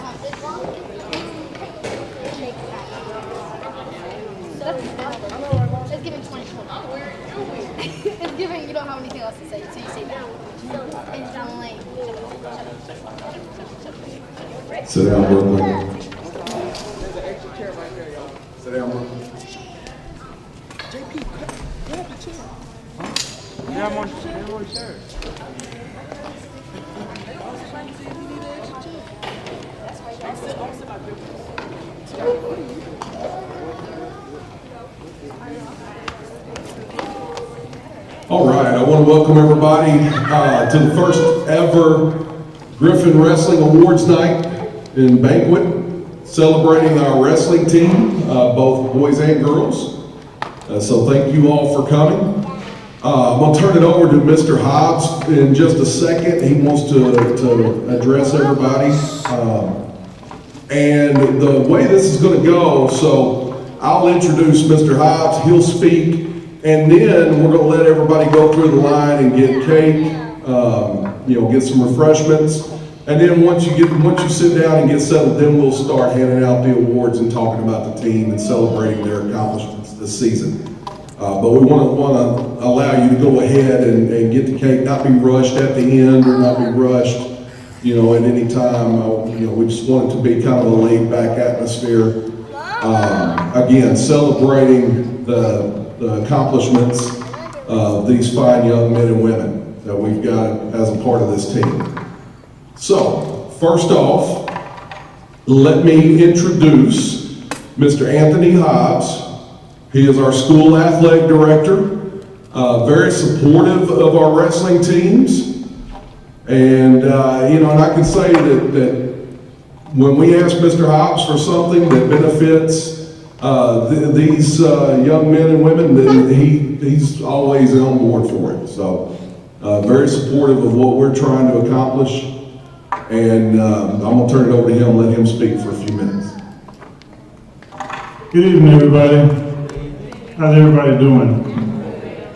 It's giving 20 points. It's giving, you don't have anything else to say, so you say that. And I'm like... Sit down, Brooklyn. Sit down, Brooklyn. JP, grab the chair. Yeah, I'm on the chair. All right, I want to welcome everybody to the first ever Gryphon Wrestling Awards Night and Banquet, celebrating our wrestling team, both boys and girls. So thank you all for coming. I'm going to turn it over to Mr. Hobbs in just a second. He wants to address everybody. And the way this is going to go, so I'll introduce Mr. Hobbs, he'll speak, and then we're going to let everybody go through the line and get cake, get some refreshments. And then once you sit down and get settled, then we'll start handing out the awards and talking about the team and celebrating their accomplishments this season. But we want to allow you to go ahead and get the cake, not be rushed at the end or not be rushed, at any time. We just want it to be kind of a laid back atmosphere. Again, celebrating the accomplishments of these fine young men and women that we've got as a part of this team. So, first off, let me introduce Mr. Anthony Hobbs. He is our school athletic director, very supportive of our wrestling teams. And, and I can say that when we ask Mr. Hobbs for something that benefits these young men and women, then he's always on board for it. So, very supportive of what we're trying to accomplish. And I'm going to turn it over to him and let him speak for a few minutes. Good evening, everybody. How's everybody doing?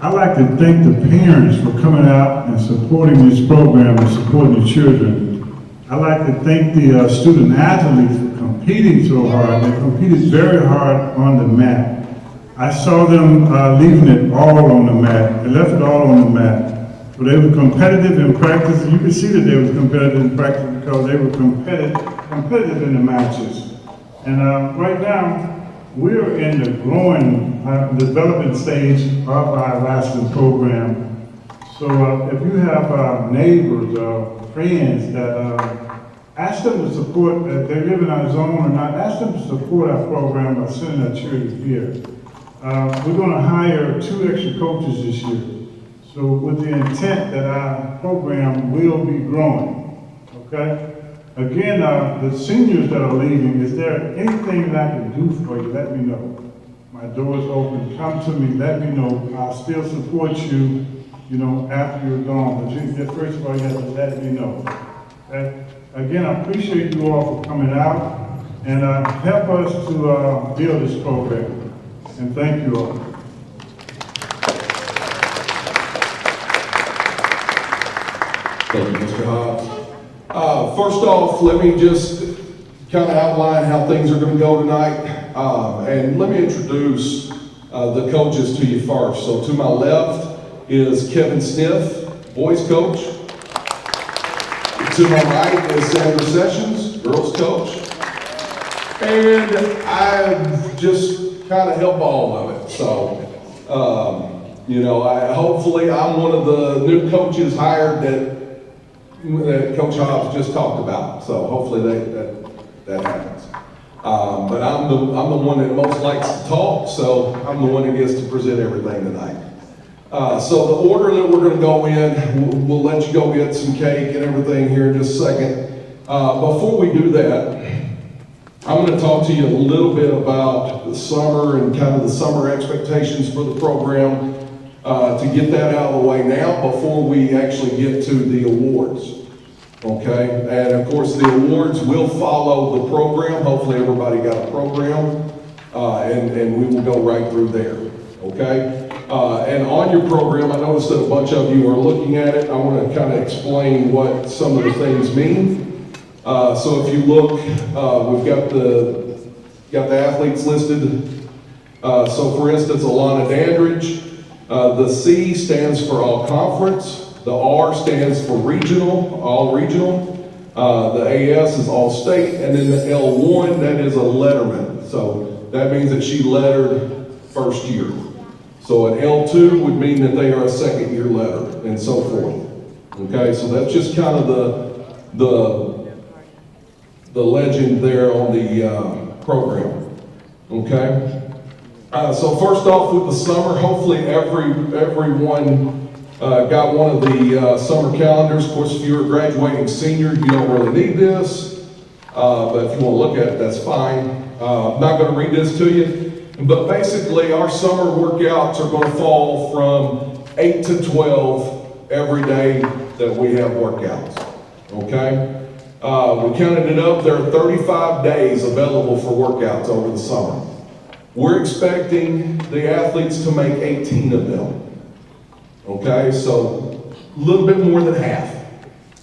I'd like to thank the parents for coming out and supporting this program and supporting the children. I'd like to thank the student athletes for competing so hard. They competed very hard on the mat. I saw them leaving it all on the mat. They left it all on the mat. So they were competitive in practice. You could see that they were competitive in practice because they were competitive in the matches. And right now, we're in the growing, development stage of our wrestling program. So if you have neighbors or friends that ask them to support, if they live in our zone or not, ask them to support our program by sending their children here. We're going to hire 2 extra coaches this year. So with the intent that our program will be growing, okay? Again, the seniors that are leaving, is there anything that I can do for you? Let me know. My door's open. Come to me. Let me know. I'll still support you, after you're gone. But first of all, you have to let me know. Okay? Again, I appreciate you all for coming out and help us to build this program. And thank you all. Thank you, Mr. Hobbs. First off, let me just kind of outline how things are going to go tonight. And let me introduce the coaches to you first. So to my left is Kevin Sniff, boys coach. To my right is Sandra Sessions, girls coach. And I just kind of help all of it. So, hopefully I'm one of the new coaches hired that Coach Hobbs just talked about. So hopefully that happens. But I'm the one that most likes to talk, so I'm the one that gets to present everything tonight. So the order that we're going to go in, we'll let you go get some cake and everything here in just a second. Before we do that, I'm going to talk to you a little bit about the summer and kind of the summer expectations for the program. To get that out of the way now before we actually get to the awards, okay? And of course the awards will follow the program. Hopefully everybody got a program, and we will go right through there, okay? And on your program, I noticed that a bunch of you are looking at it. I want to kind of explain what some of the things mean. So if you look, we've got the athletes listed. So for instance, Alana Dandridge, the C stands for all conference, the R stands for regional, all regional, the AS is all state, and then the L1, that is a letterman. So that means that she lettered first year. So an L2 would mean that they are a second year letter, and so forth. Okay, so that's just kind of the legend there on the program. Okay. So first off with the summer, hopefully everyone got one of the summer calendars. Of course, if you're a graduating senior, you don't really need this, but if you want to look at it, that's fine. I'm not going to read this to you, but basically our summer workouts are going to fall from 8 to 12 every day that we have workouts. Okay? We counted it up, there are 35 days available for workouts over the summer. We're expecting the athletes to make 18 of them. Okay, so a little bit more than half.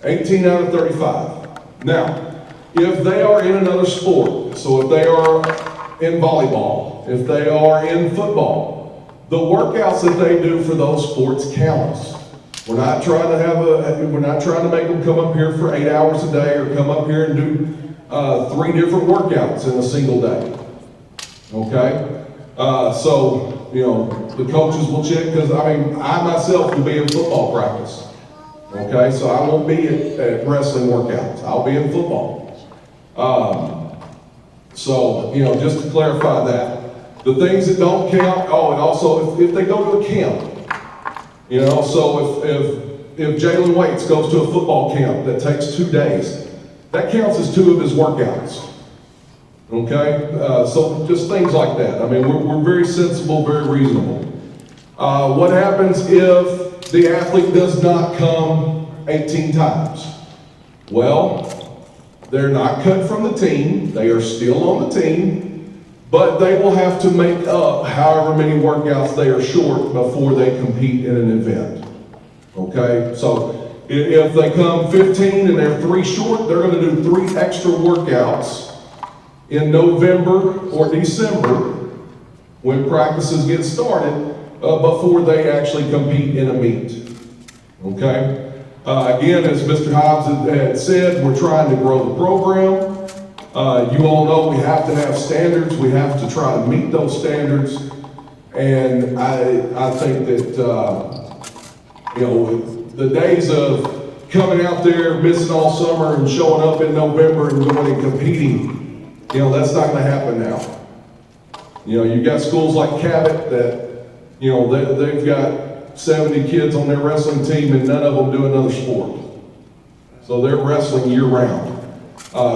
18 out of 35. Now, if they are in another sport, so if they are in volleyball, if they are in football, the workouts that they do for those sports counts. We're not trying to make them come up here for 8 hours a day or come up here and do 3 different workouts in a single day. Okay? So, you know, the coaches will check, because I myself will be in football practice. Okay? So I won't be at wrestling workouts. I'll be in football. So, you know, just to clarify that. The things that don't count, and also if they go to a camp, you know, so if Jalen Waits goes to a football camp that takes 2 days, that counts as 2 of his workouts. Okay? So just things like that. I mean, we're very sensible, very reasonable. What happens if the athlete does not come 18 times? Well, they're not cut from the team. They are still on the team, but they will have to make up however many workouts they are short before they compete in an event. Okay? So if they come 15 and they're 3 short, they're going to do 3 extra workouts in November or December when practices get started before they actually compete in a meet. Okay? Again, as Mr. Hobbs had said, we're trying to grow the program. You all know we have to have standards. We have to try to meet those standards. And I think that, you know, the days of coming out there, missing all summer and showing up in November and going and competing, you know, that's not going to happen now. You know, you've got schools like Cabot that, you know, they've got 70 kids on their wrestling team and none of them do another sport. So they're wrestling year round.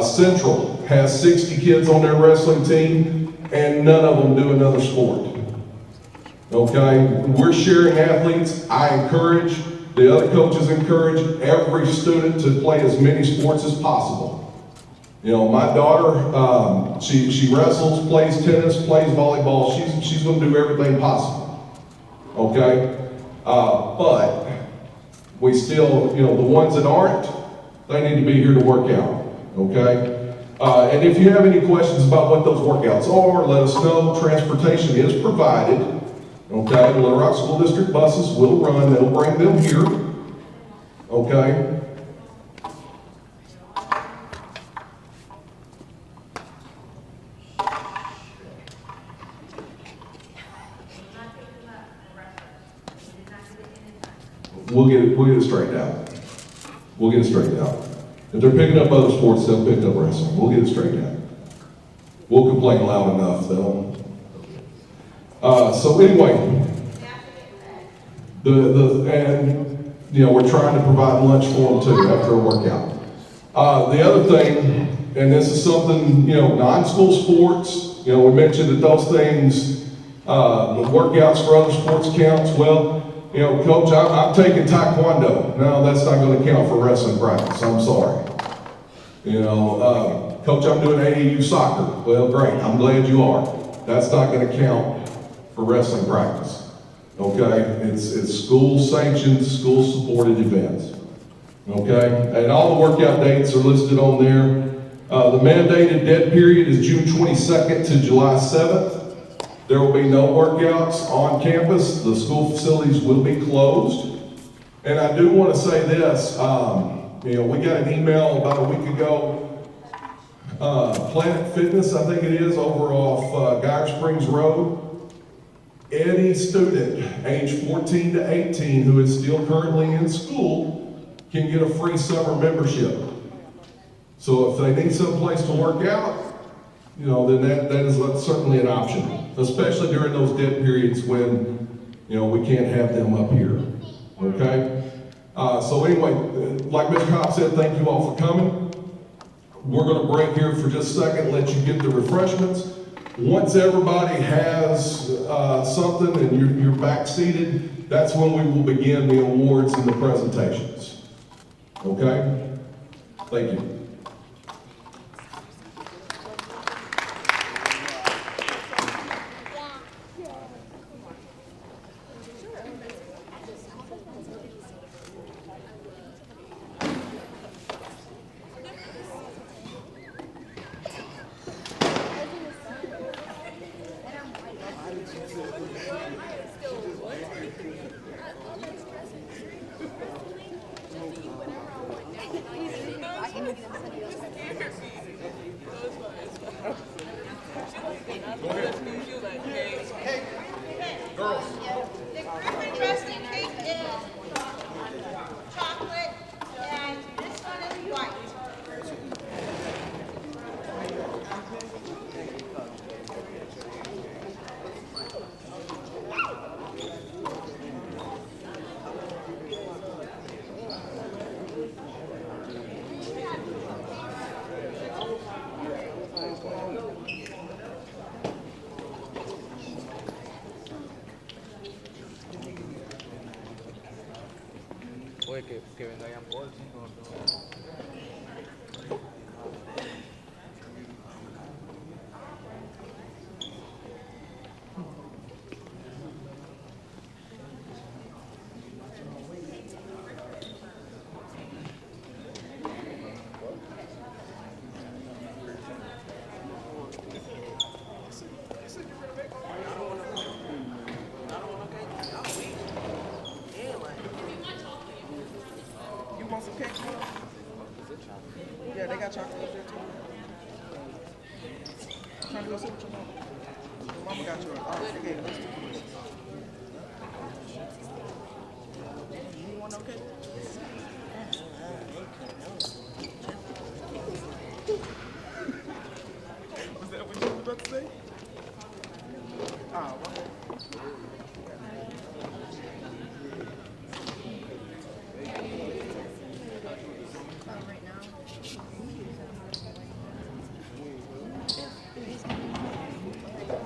Central has 60 kids on their wrestling team and none of them do another sport. Okay, we're sharing athletes. I encourage, the other coaches encourage every student to play as many sports as possible. You know, my daughter, she wrestles, plays tennis, plays volleyball. She's going to do everything possible. Okay? But we still, you know, the ones that aren't, they need to be here to work out. Okay? And if you have any questions about what those workouts are, let us know. Transportation is provided. Okay? The Little Rock School District buses will run. They'll bring them here. Okay? We'll get it straightened out. We'll get it straightened out. If they're picking up other sports, they'll pick up wrestling. We'll get it straightened out. We'll complain loud enough, though. So anyway, and you know, we're trying to provide lunch for them too after a workout. The other thing, and this is something, you know, non-school sports. You know, we mentioned that those things, the workouts for other sports counts. Well, you know, Coach, I'm taking Taekwondo. No, that's not going to count for wrestling practice. I'm sorry. You know, Coach, I'm doing AAU soccer. Well, great. I'm glad you are. That's not going to count for wrestling practice. Okay? It's school-sanctioned, school-supported events. Okay, and all the workout dates are listed on there. The mandated dead period is June 22nd to July 7th. There will be no workouts on campus. The school facilities will be closed. And I do want to say this, we got an email about a week ago. Planet Fitness, I think it is, over off Geyer Springs Road. Any student age 14 to 18 who is still currently in school can get a free summer membership. So if they need some place to work out, then that is certainly an option, especially during those dead periods when, we can't have them up here, okay? So anyway, like Mr. Cobb said, thank you all for coming. We're gonna break here for just a second, let you get the refreshments. Once everybody has something and you're back seated, that's when we will begin the awards and the presentations, okay? Thank you. The Gryphon dressing cake is chocolate, and this one is white. Puede que venga ya por el 5. You want some cake? Yeah, they got chocolate up there too. Trying to go sit with your mama. Your mama got yours. Oh, okay, let's do this. You want no cake? Was that what you were about to say? Oh, okay.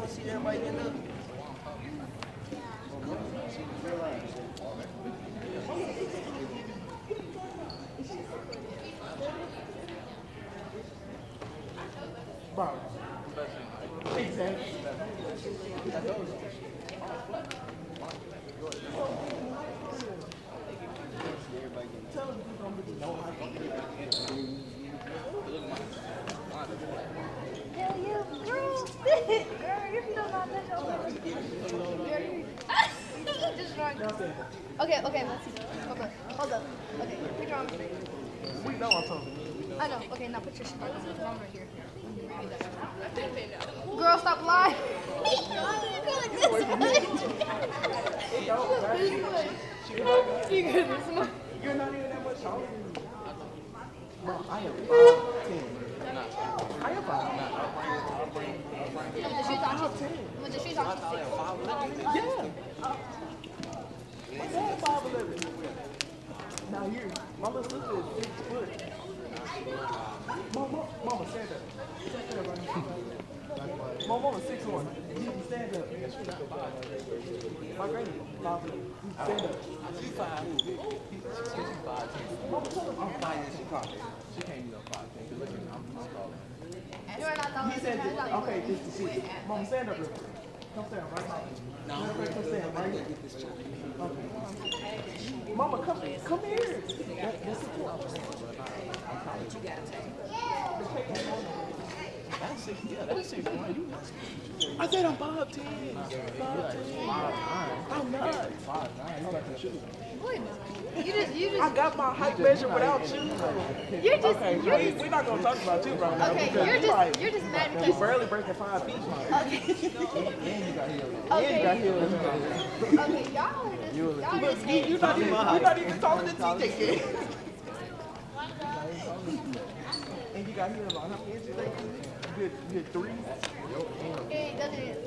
See everybody getting up? Bro. Exactly. Tell them you don't really know how to do it. Hell yeah, girl. Girl, if you don't know that, just right. Okay, let's see. Okay, hold up. Okay, put your arm straight. We know I'm talking. I know. Okay, now put your arm right here. Girl, stop lying. You're not even that much taller than me. Bro, I am 5'10". I am 5'10". With the shoes on, Yeah. My dad 5'11". Now here, my little sister is 6 foot. Mama, stand up. Stand up right now. Mama 6'1". Stand up. My granny, 5'11". Stand up. She's 5. She's 5. Mama, tell her I'm 5'. She can't be no 5. Look at me, I'm smaller. You are not the He said, okay, this is the shit. Mama, stand up real quick. Come stand right now. Come stand right here. Okay. Mama, come here. That's the point. That's 6 I said I'm 5'10". 5'10". I'm not. 5'9". I got my height measured without you. We're not gonna talk about you right now. Okay, you're just mad because You barely breaking 5 feet. Okay. And you got heels. Okay. And you got heels. Okay, y'all just hate. You're not even taller than TJ kid. And you got heels on. How many inches they good 3? Okay, doesn't.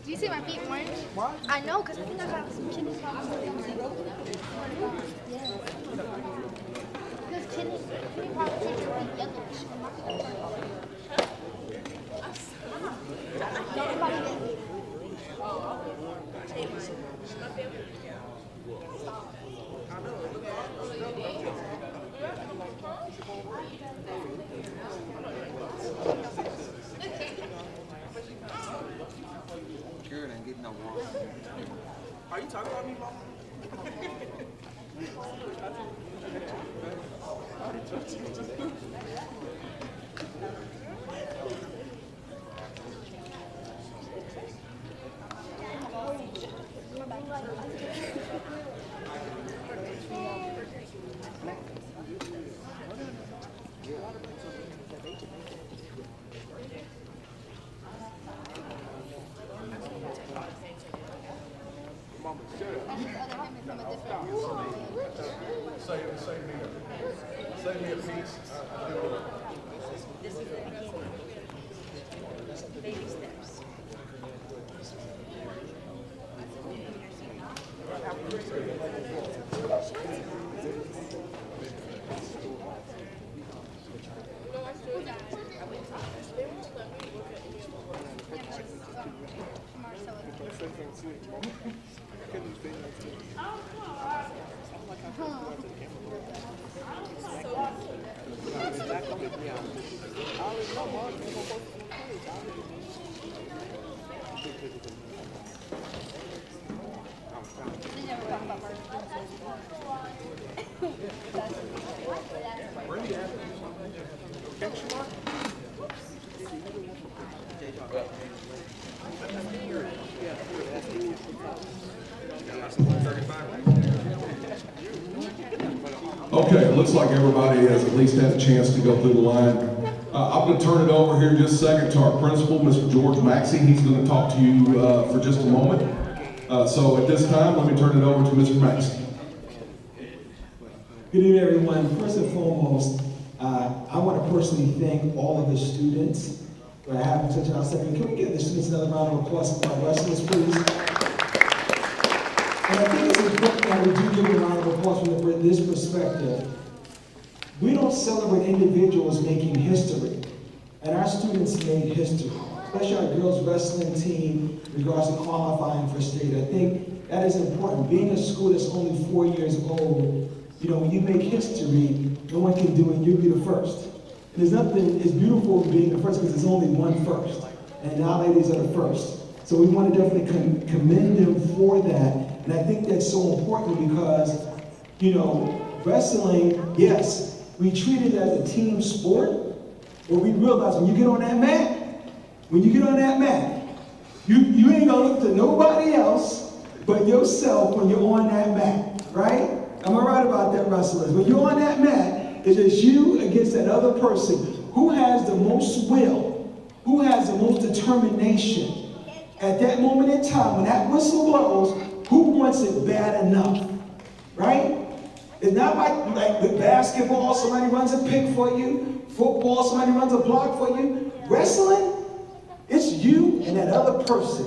Do you see my feet orange? Why? I know, because I think I got some kidney problems. Because kidney problems make your feet yellowish. Nobody gets me. Jared ain't getting no water. Are you talking about me, Mama? Save me a piece. Baby steps. Okay, it looks like everybody has at least had a chance to go through the line. I'm going to turn it over here in just a second to our principal, Mr. George Maxey. He's going to talk to you for just a moment. So at this time, let me turn it over to Mr. Maxey. Good evening, everyone. First and foremost, I want to personally thank all of the students for having such an outstanding. Can we give the students another round of applause for our wrestlers, please? And I think it's important that we do give a round of applause from this perspective. We don't celebrate individuals making history, and our students made history, especially our girls wrestling team in regards to qualifying for state. I think that is important. Being a school that's only 4 years old, you know, when you make history, no one can do it, you'll be the first. And there's nothing, it's beautiful being the first because there's only one first, and our ladies are the first. So we want to definitely commend them for that. And I think that's so important because, you know, wrestling, yes, we treat it as a team sport, but we realize when you get on that mat, you ain't gonna look to nobody else but yourself when you're on that mat, right? Am I right about that, wrestlers? When you're on that mat, it's just you against that other person. Who has the most will? Who has the most determination? At that moment in time, when that whistle blows, who wants it bad enough, right? It's not like with basketball, somebody runs a pick for you. Football, somebody runs a block for you. Wrestling, it's you and that other person.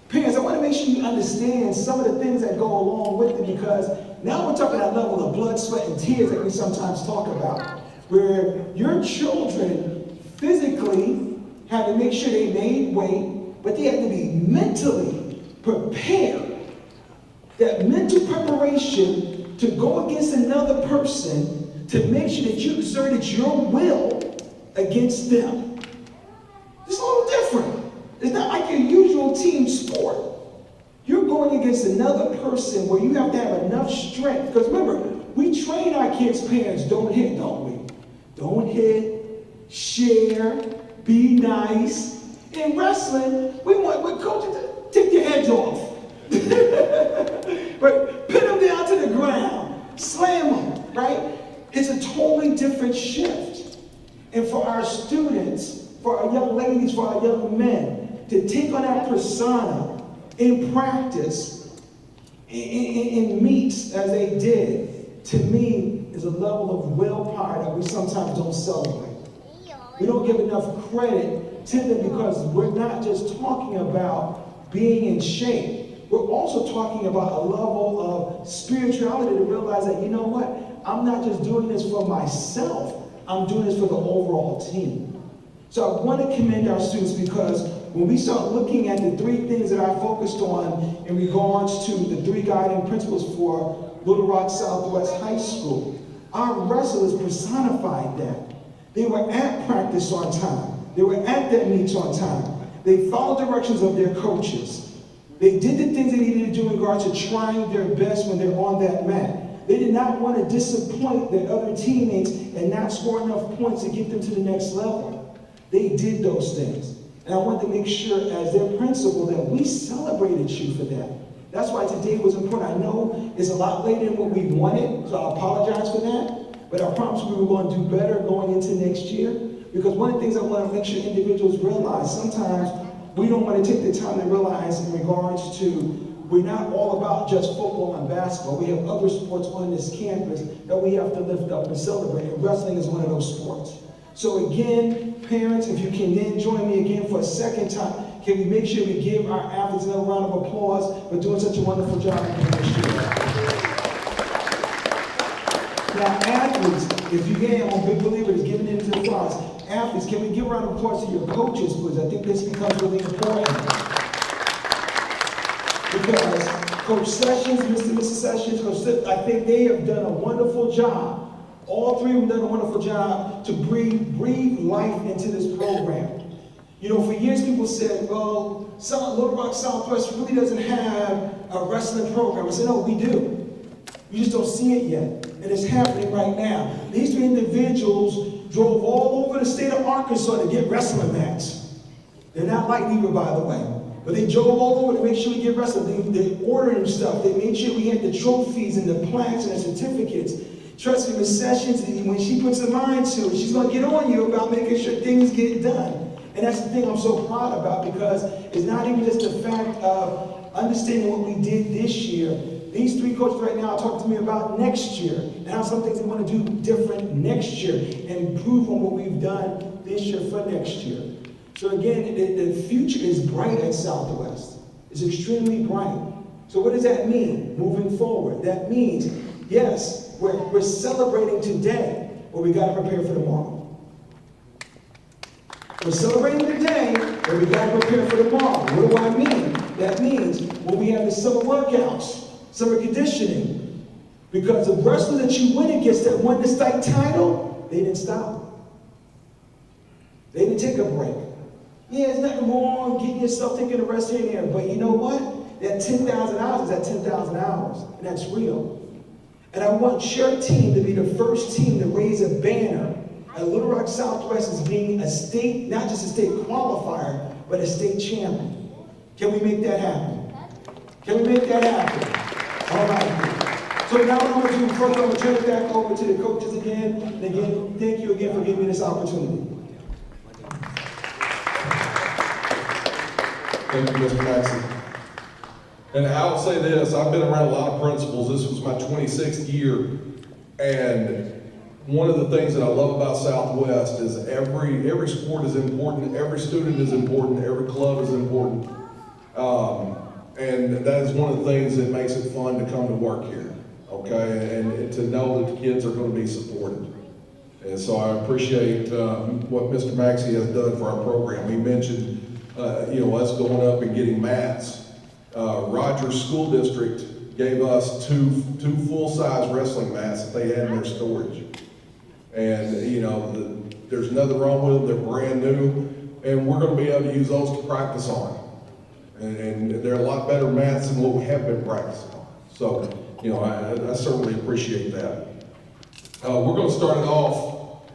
Parents, I want to make sure you understand some of the things that go along with it because now we're talking that level of blood, sweat, and tears that we sometimes talk about, where your children physically had to make sure they made weight, but they had to be mentally prepared. That mental preparation to go against another person to make sure that you exerted your will against them. It's a little different. sport. You're going against another person where you have to have enough strength. Because remember, we train our kids' parents, don't hit, don't we? Don't hit, share, be nice. In wrestling, we want coaches to take your heads off. Right? Pin them down to the ground, slam them, right? It's a totally different shift. And for our students, for our young ladies, for our young men, to take on that persona in practice, in meets as they did, to me is a level of willpower that we sometimes don't celebrate. We don't give enough credit to them because we're not just talking about being in shape. We're also talking about a level of spirituality to realize that, you know what, I'm not just doing this for myself, I'm doing this for the overall team. So I want to commend our students because when we start looking at the three things that I focused on in regards to the three guiding principles for Little Rock Southwest High School, our wrestlers personified that. They were at practice on time. They were at their meets on time. They followed directions of their coaches. They did the things they needed to do in regards to trying their best when they're on that mat. They did not want to disappoint their other teammates and not score enough points to get them to the next level. They did those things. And I want to make sure as their principal that we celebrated you for that. That's why today was important. I know it's a lot later than what we wanted, so I apologize for that. But I promise we were going to do better going into next year. Because one of the things I want to make sure individuals realize, sometimes we don't want to take the time to realize in regards to we're not all about just football and basketball. We have other sports on this campus that we have to lift up and celebrate. And wrestling is one of those sports. So again, parents, if you can then join me again for a second time, can we make sure we give our athletes another round of applause for doing such a wonderful job this year. Now athletes, if you can, I'm a big believer in giving into the applause. Athletes, can we give a round of applause to your coaches, please? I think this becomes really important. Because Coach Sessions, Mr. and Mrs. Sessions, Coach, I think they have done a wonderful job. All three of them done a wonderful job to breathe life into this program. You know, for years people said, well, Little Rock Southwest really doesn't have a wrestling program. I said, no, we do. You just don't see it yet. And it's happening right now. These three individuals drove all over the state of Arkansas to get wrestling mats. They're not light either, by the way. But they drove all over to make sure we get wrestling. They ordered stuff. They made sure we had the trophies and the plaques and the certificates. Trust me, Ms. Sessions, when she puts her mind to it, she's going to get on you about making sure things get done. And that's the thing I'm so proud about, because it's not even just the fact of understanding what we did this year. These three coaches right now are talking to me about next year and how some things they want to do different next year and improve on what we've done this year for next year. So again, the future is bright at Southwest. It's extremely bright. So what does that mean moving forward? That means, yes, we're celebrating today, but we got to prepare for tomorrow. We're celebrating today, but we got to prepare for tomorrow. What do I mean? That means when we have the summer workouts, summer conditioning, because the wrestler that you went against that won the state title, they didn't stop. They didn't take a break. Yeah, there's nothing wrong getting yourself taking a rest here and there, but you know what? That 10,000 hours is that 10,000 hours, and that's real. And I want your team to be the first team to raise a banner at Little Rock Southwest as being a state, not just a state qualifier, but a state champion. Can we make that happen? Can we make that happen? All right. So now what I'm going to do, first I'm going to turn it back over to the coaches again. And again, thank you again for giving me this opportunity. Thank you, Mr. Maxey. And I'll say this, I've been around a lot of principals. This was my 26th year. And one of the things that I love about Southwest is every sport is important, every student is important, every club is important. And that is one of the things that makes it fun to come to work here, okay? And to know that the kids are going to be supported. And so I appreciate what Mr. Maxey has done for our program. He mentioned us going up and getting mats. Rogers School District gave us two full-size wrestling mats that they had in their storage. And there's nothing wrong with them, they're brand new, and we're going to be able to use those to practice on. And they're a lot better mats than what we have been practicing on. So, I certainly appreciate that. We're going to start it off,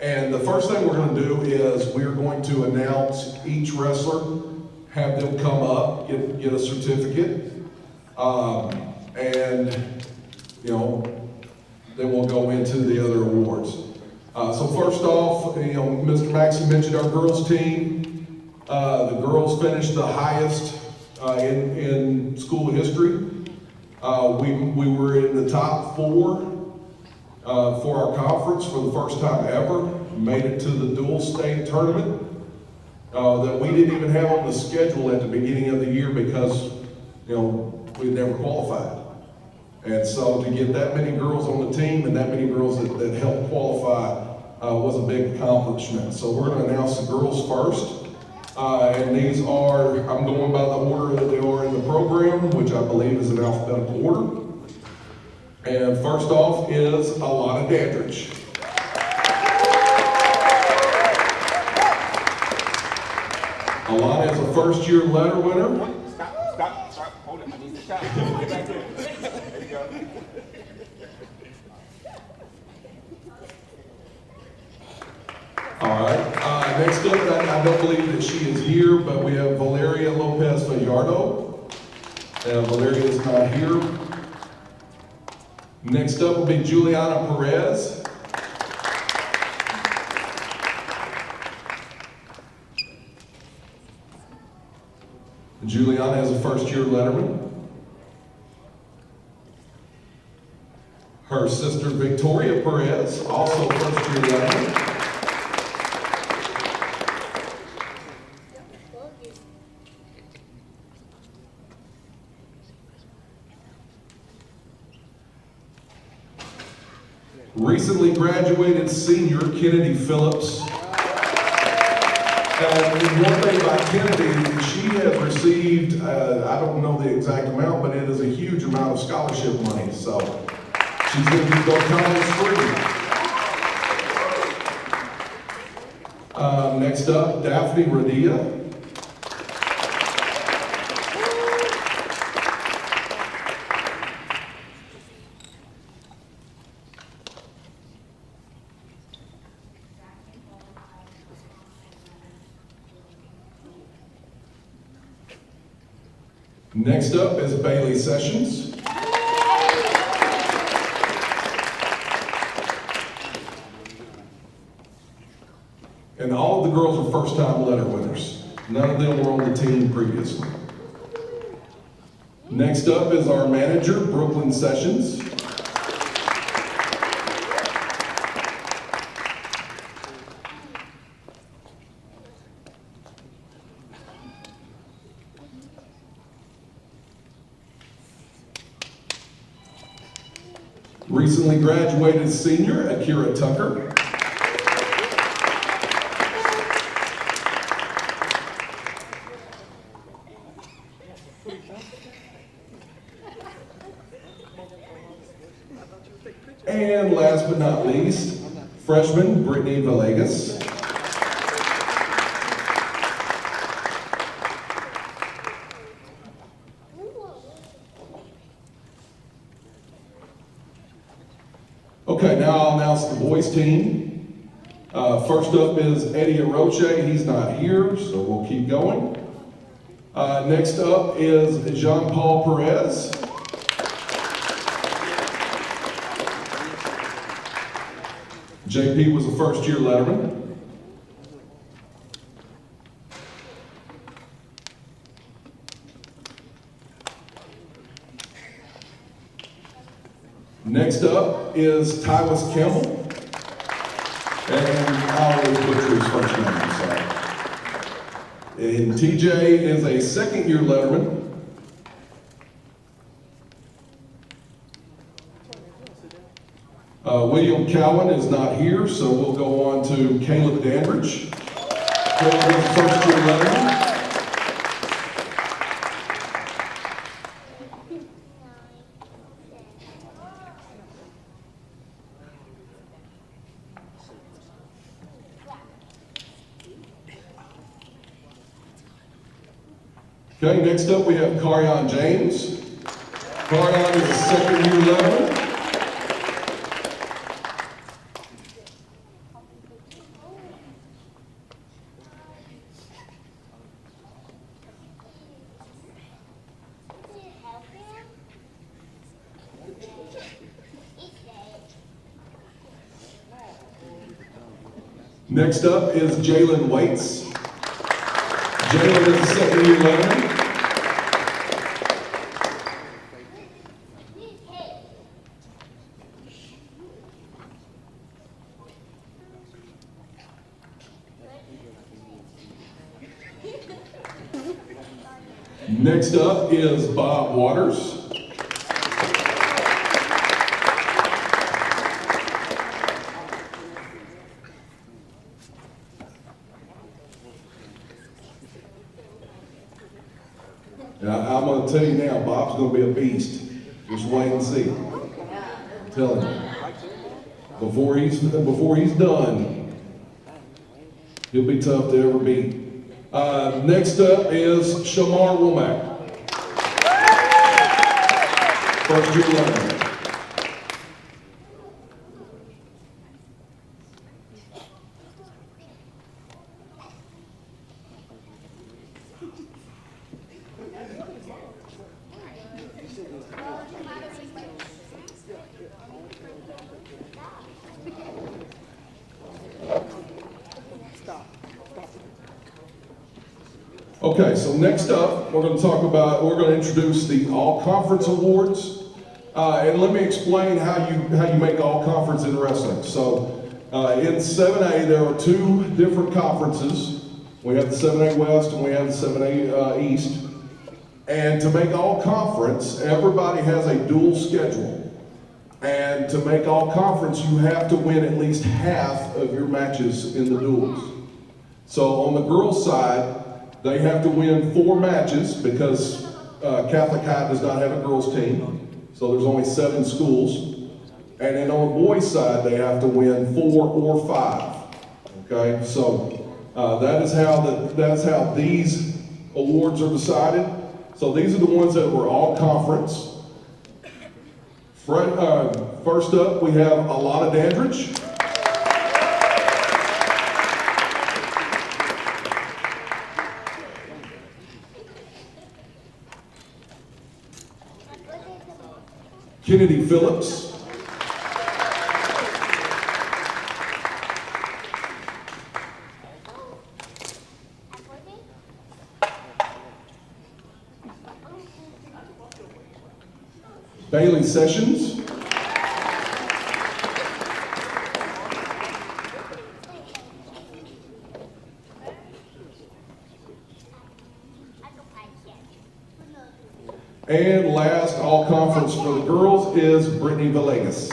and the first thing we're going to do is we're going to announce each wrestler, have them come up, get a certificate, and then we'll go into the other awards. So first off, Mr. Maxey mentioned our girls team. The girls finished the highest in school history. We were in the top 4 for our conference for the first time ever. Made it to the dual state tournament that we didn't even have on the schedule at the beginning of the year because we never qualified. And so to get that many girls on the team and that many girls that helped qualify was a big accomplishment. So we're going to announce the girls first. And these are, I'm going by the order that they are in the program, which I believe is an alphabetical order. And first off is Alana Dandridge. Alana is a first-year letter winner. Stop, hold it, I need to stop. Get back there. There you go. All right, next up, I don't believe that she is here, but we have Valeria Lopez Vallardo. And Valeria is not here. Next up will be Juliana Perez. Juliana is a first-year letterman. Her sister Victoria Perez, also first-year letterman. Recently graduated senior Kennedy Phillips. And one thing about Kennedy, she has received, I don't know the exact amount, but it is a huge amount of scholarship money. So she's going to go college free. Next up, Daphne Radia. Next up is Bailey Sessions. And all of the girls are first-time letter winners. None of them were on the team previously. Next up is our manager, Brooklyn Sessions. Recently graduated senior, Akira Tucker. And last but not least, freshman Brittany Villegas. Okay, now I'll announce the boys team. First up is Eddie Aroche. He's not here, so we'll keep going. Next up is Jean-Paul Perez. JP was a first-year letterman. Next up is Tywus Campbell. And I always butcher his first name, I'm sorry. And TJ is a second-year letterman. William Cowan is not here, so we'll go on to Caleb Dandridge. Caleb is a first-year letterman. Okay, next up we have Carion James. Carion is a second year level. Next up is Jalen Waits. Jalen is a second year level. Next up is Bob Waters. Now, I'm going to tell you now, Bob's going to be a beast. Just wait and see. I'm telling you. Before he's done, he'll be tough to ever beat. Next up is Shamar Womack. First year learner. Okay, so next up, we're going to introduce the All-Conference Awards. And let me explain how you make All-Conference in wrestling. So in 7A, there are two different conferences. We have the 7A West and we have the 7A East. And to make All-Conference, everybody has a dual schedule. And to make All-Conference, you have to win at least half of your matches in the duels. So on the girls' side, they have to win 4 matches because Catholic High does not have a girls' team. So there's only 7 schools. And then on the boys' side, they have to win 4 or 5. Okay, so that's how these awards are decided. So these are the ones that were all conference. First up, we have Alana Dandridge. Kennedy Phillips. Bailey Sessions. And last all-conference for the girls is Brittany Villegas.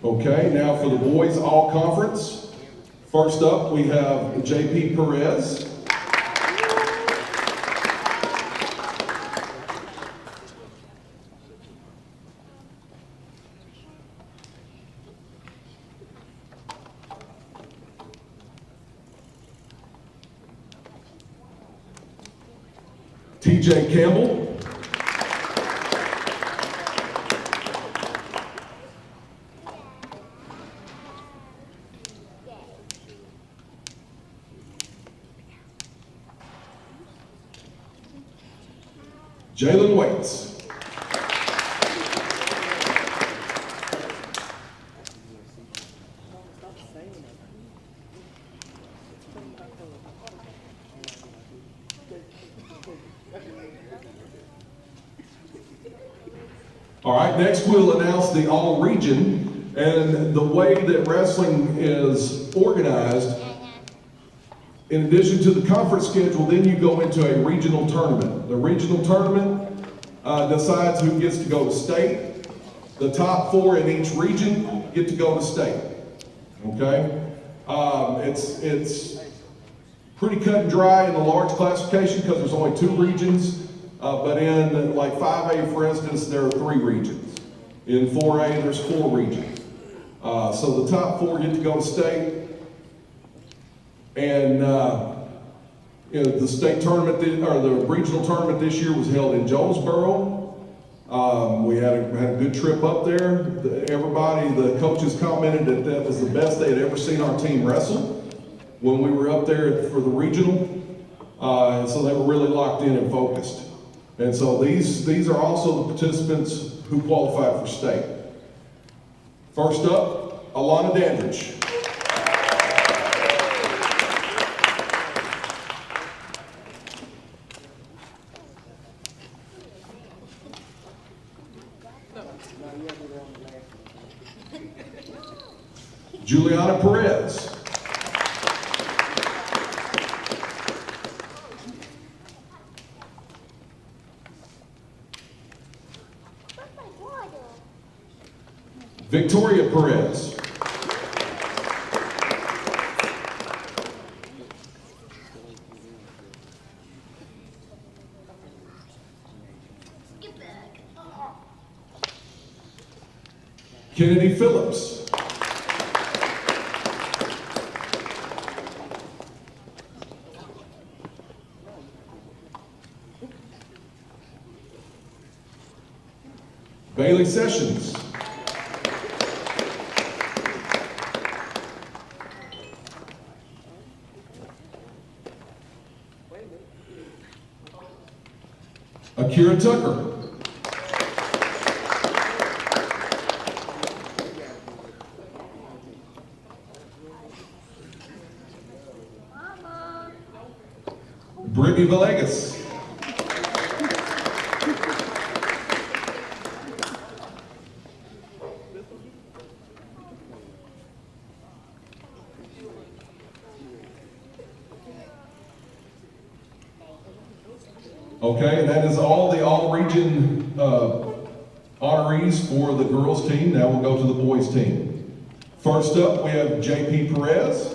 Okay, now for the boys all-conference. First up, we have JP Perez. TJ Campbell. Jalen Waits. All right, next we'll announce the all-region, and the way that wrestling is organized, in addition to the conference schedule, then you go into a regional tournament. The regional tournament decides who gets to go to state. The top 4 in each region get to go to state. Okay? It's pretty cut and dry in the large classification because there's only 2 regions, but in like 5A, for instance, there are 3 regions. In 4A, there's 4 regions. So the top 4 get to go to state. And you know, the state tournament, or the regional tournament this year was held in Jonesboro. We had a good trip up there. Everybody, the coaches commented that that was the best they had ever seen our team wrestle when we were up there for the regional. And so they were really locked in and focused. And so these are also the participants who qualified for state. First up, Alana Dandridge. Juliana Perez. Victoria Perez. Kennedy Phillips. Bailey Sessions. Akira Tucker. Brittany Villegas. Okay, and that is all the all-region honorees for the girls team. Now we'll go to the boys team. First up, we have JP Perez.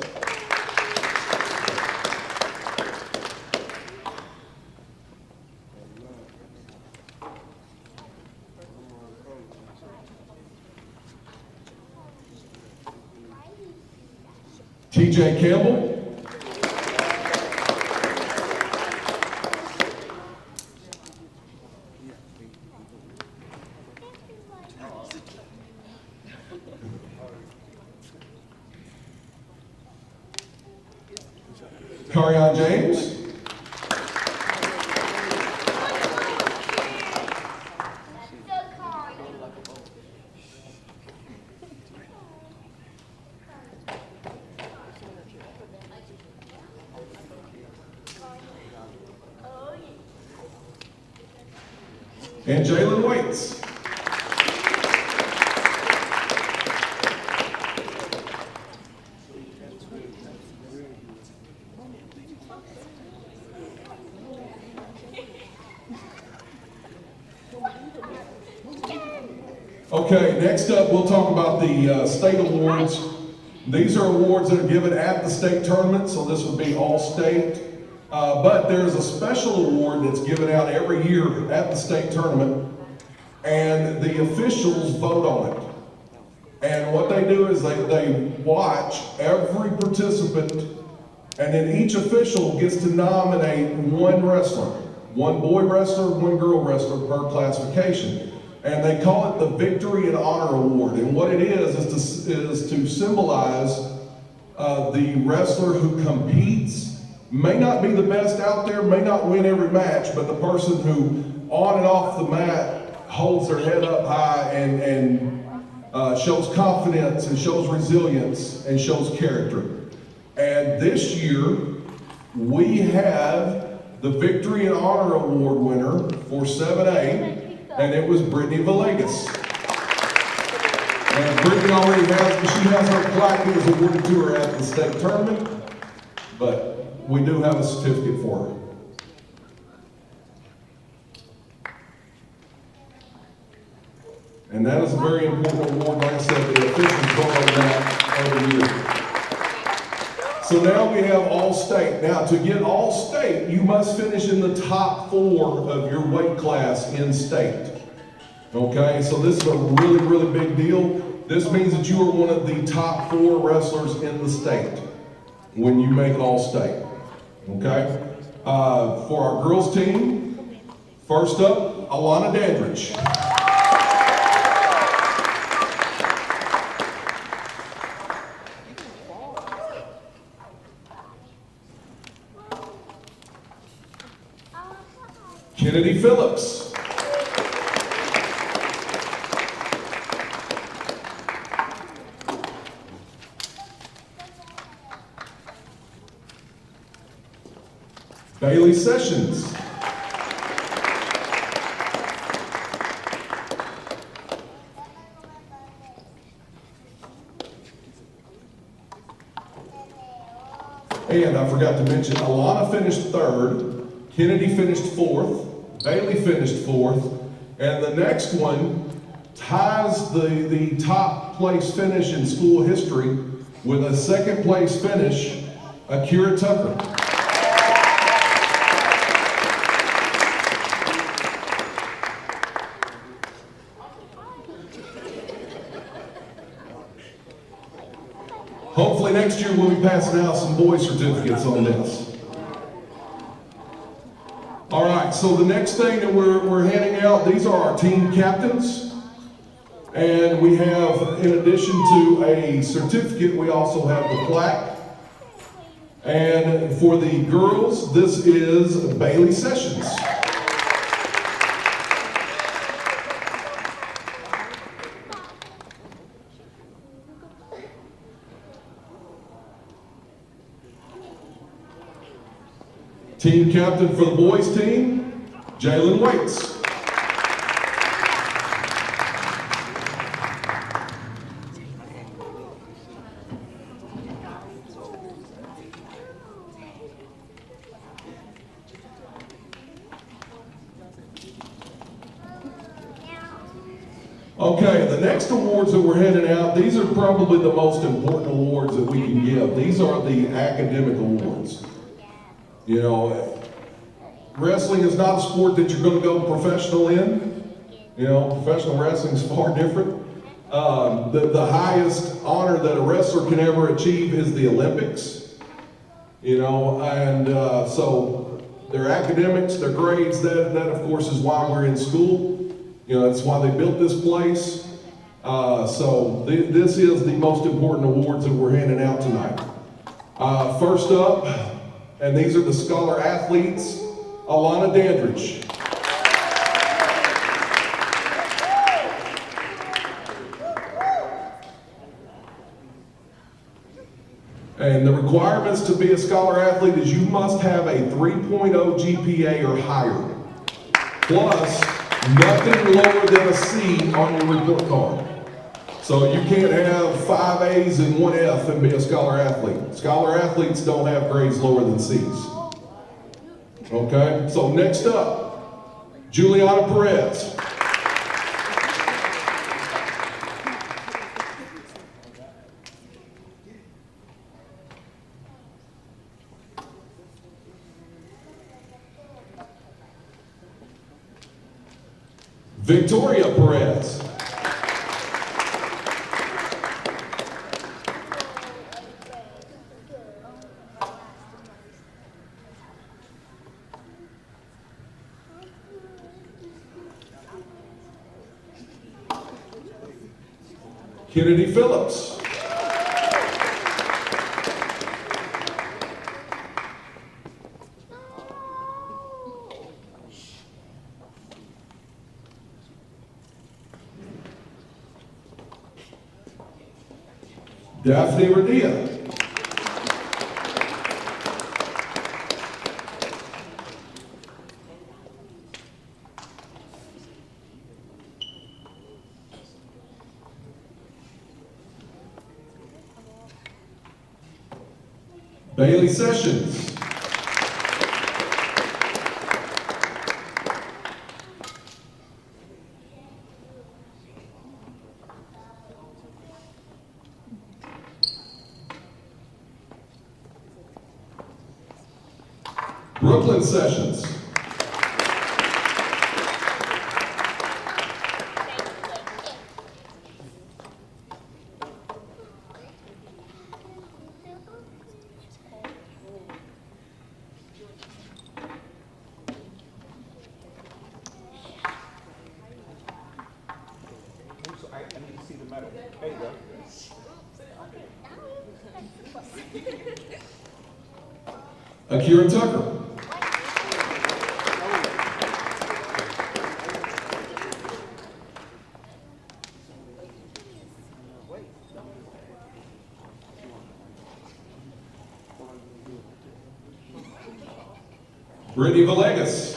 TJ Campbell. Carion James. And Jalen Waits. Okay, next up we'll talk about the state awards. These are awards that are given at the state tournament, so this would be all state. But there's a special award that's given out every year at the state tournament, and the officials vote on it. And what they do is they watch every participant, and then each official gets to nominate one wrestler, one boy wrestler, one girl wrestler per classification. And they call it the Victory and Honor Award. And what it is to symbolize the wrestler who competes, may not be the best out there, may not win every match, but the person who on and off the mat holds their head up high and shows confidence and shows resilience and shows character. And this year, we have the Victory and Honor Award winner for 7A, and it was Brittany Villegas. And Brittany already has her plaque that was awarded to her at the state tournament, but we do have a certificate for her. And that is a very important award. Like I said, the officials vote on that every year. So now we have All-State. Now to get All-State, you must finish in the top 4 of your weight class in state. Okay, so this is a really, really big deal. This means that you are one of the top 4 wrestlers in the state when you make All-State. Okay? For our girls team, first up, Alana Dandridge. Kennedy Phillips. Bailey Sessions. And I forgot to mention, Alana finished 3rd, Kennedy finished 4th, Bailey finished 4th, and the next one ties the top place finish in school history with a 2nd place finish, Akira Tucker. Hopefully next year we'll be passing out some boy certificates on this. All right, so the next thing that we're handing out, these are our team captains. And we have, in addition to a certificate, we also have the plaque. And for the girls, this is Bailey Sessions. Team captain for the boys team, Jalen Waits. Okay, the next awards that we're handing out, these are probably the most important awards that we can give. These are the academic awards. You know, wrestling is not a sport that you're going to go professional in. You know, professional wrestling is far different. The highest honor that a wrestler can ever achieve is the Olympics. You know, and so their academics, their grades, that of course is why we're in school. You know, that's why they built this place. So this is the most important awards that we're handing out tonight. First up, and these are the scholar athletes, Alana Dandridge. And the requirements to be a scholar athlete is you must have a 3.0 GPA or higher, plus nothing lower than a C on your report card. So you can't have 5 A's and 1 F and be a scholar athlete. Scholar athletes don't have grades lower than C's. Okay, so next up, Juliana Perez. Victoria Perez. Kennedy Phillips. Daphne Radia. Bailey Sessions. Brooklyn Sessions. I need to see the medal. There you go. Akira Tucker. Brittany Villegas.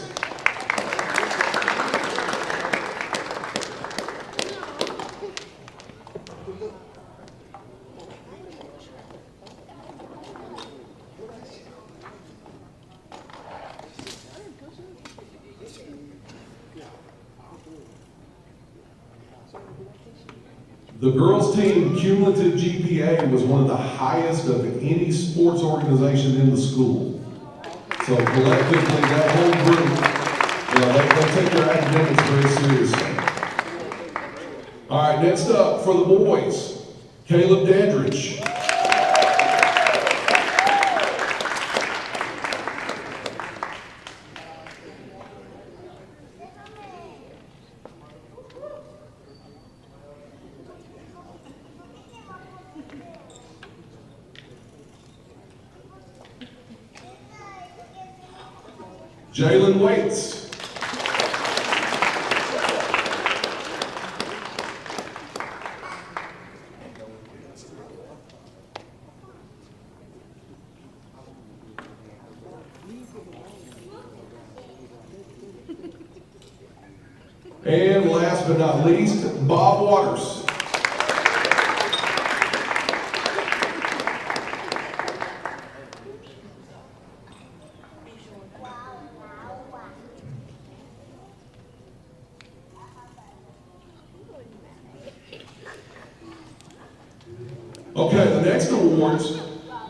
The girls' team cumulative GPA was one of the highest of any sports organization in the school. So collectively, that whole group, they take their academics very seriously. All right, next up for the boys, Caleb Dandridge. Jalen Waits. And last but not least, Bob Waters. Okay, the next awards,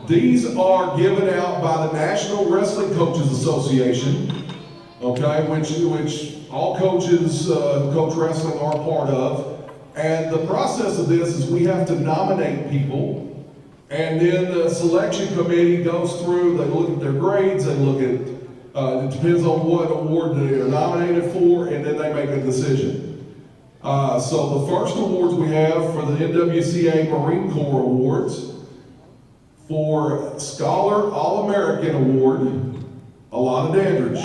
these are given out by the National Wrestling Coaches Association, okay, which all coaches who coach wrestling are a part of. And the process of this is we have to nominate people, and then the selection committee goes through, they look at their grades, they look at, it depends on what award they are nominated for, and then they make a decision. So the first awards we have for the NWCA Marine Corps Awards, for Scholar All-American Award, Alana Dandridge.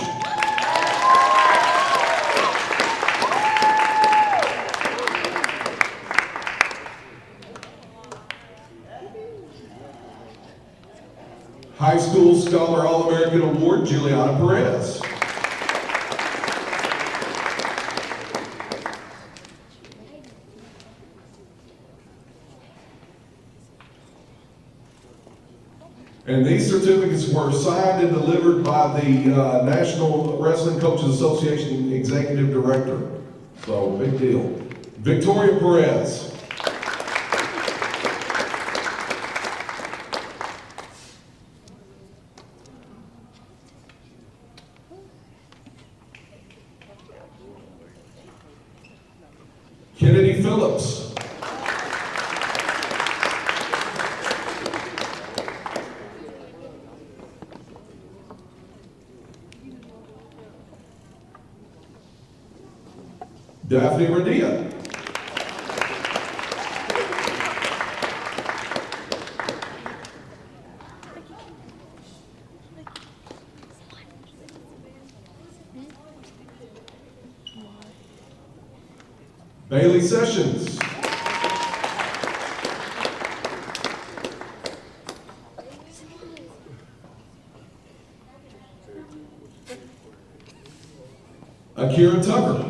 High School Scholar All-American Award, Juliana Perez. And these certificates were signed and delivered by the National Wrestling Coaches Association Executive Director. So, big deal. Victoria Perez. Kennedy Phillips. Daphne Radia. Bailey Sessions. Akira Tucker.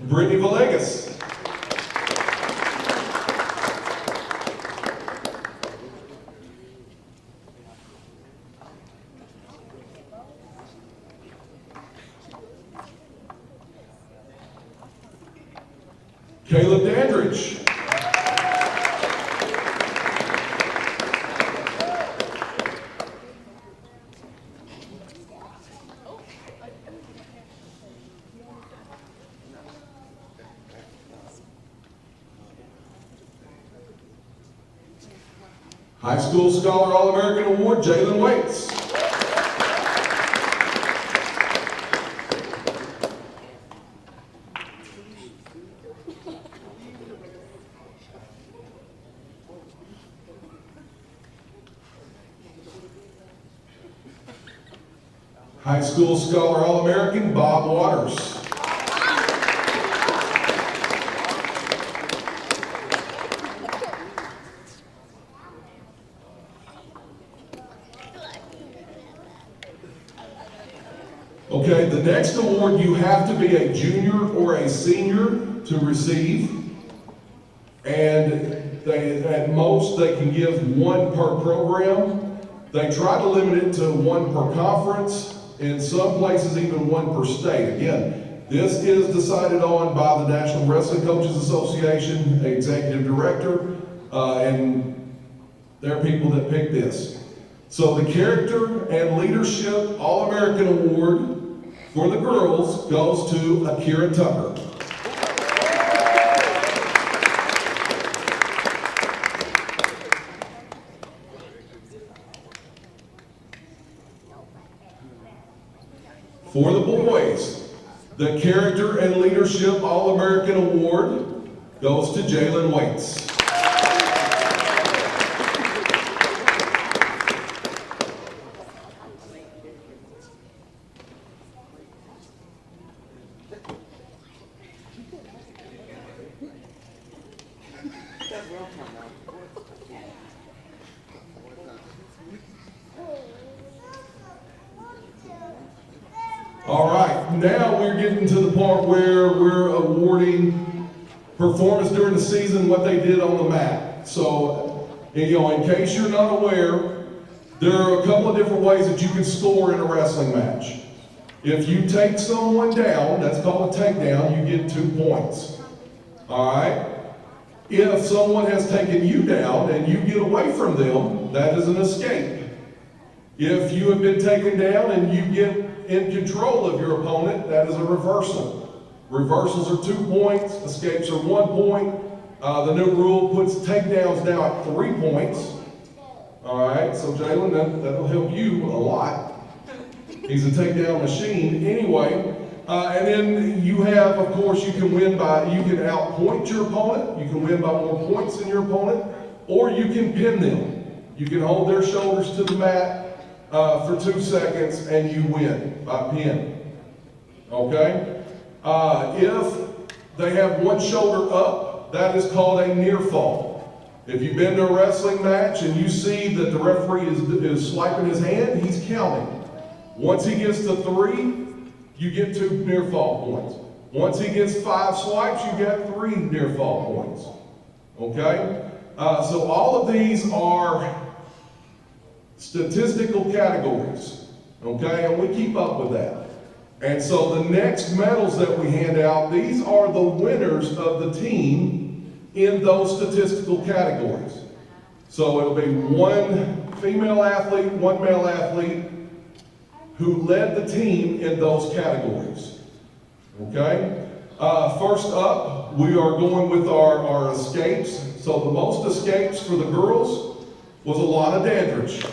Brittany Villegas. Caleb Dandridge. High School Scholar All-American Award, Jalen Waits. High School Scholar All-American, Bob Waters. Okay, the next award you have to be a junior or a senior to receive. And at most they can give one per program. They try to limit it to one per conference. In some places even one per state. Again, this is decided on by the National Wrestling Coaches Association, executive director, and they're people that pick this. So the Character and Leadership All-American Award for the girls goes to Akira Tucker. For the boys, the Character and Leadership All-American Award goes to Jalen Waits. All right, now we're getting to the part where we're awarding performance during the season, what they did on the mat. So, in case you're not aware, there are a couple of different ways that you can score in a wrestling match. If you take someone down, that's called a takedown, you get 2 points. All right? If someone has taken you down and you get away from them, that is an escape. If you have been taken down and you get in control of your opponent, that is a reversal. Reversals are 2 points, escapes are 1 point. The new rule puts takedowns now at 3 points. All right, so Jalen, that'll help you a lot. He's a takedown machine anyway. And then you have, of course, you can outpoint your opponent. You can win by more points than your opponent, or you can pin them. You can hold their shoulders to the mat for 2 seconds and you win by pin. Okay? If they have one shoulder up, that is called a near fall. If you've been to a wrestling match and you see that the referee is swiping his hand, he's counting. Once he gets to 3, you get 2 near fall points. Once he gets 5 swipes, you get 3 near fall points. Okay? So all of these are statistical categories. Okay? And we keep up with that. And so the next medals that we hand out, these are the winners of the team in those statistical categories. So it'll be 1 female athlete, 1 male athlete who led the team in those categories. Okay? First up, we are going with our escapes. So the most escapes for the girls was Alana Dandridge.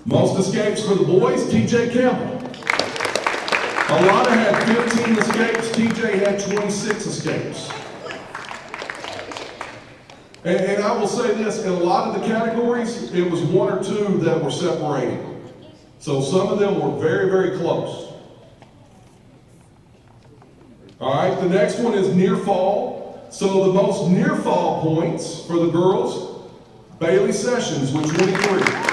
Most escapes for the boys, TJ Campbell. Alana had 15 escapes, TJ had 26 escapes. And I will say this, in a lot of the categories, it was 1 or 2 that were separated. So some of them were very, very close. All right, the next one is near fall. So the most near fall points for the girls, Bailey Sessions with 23.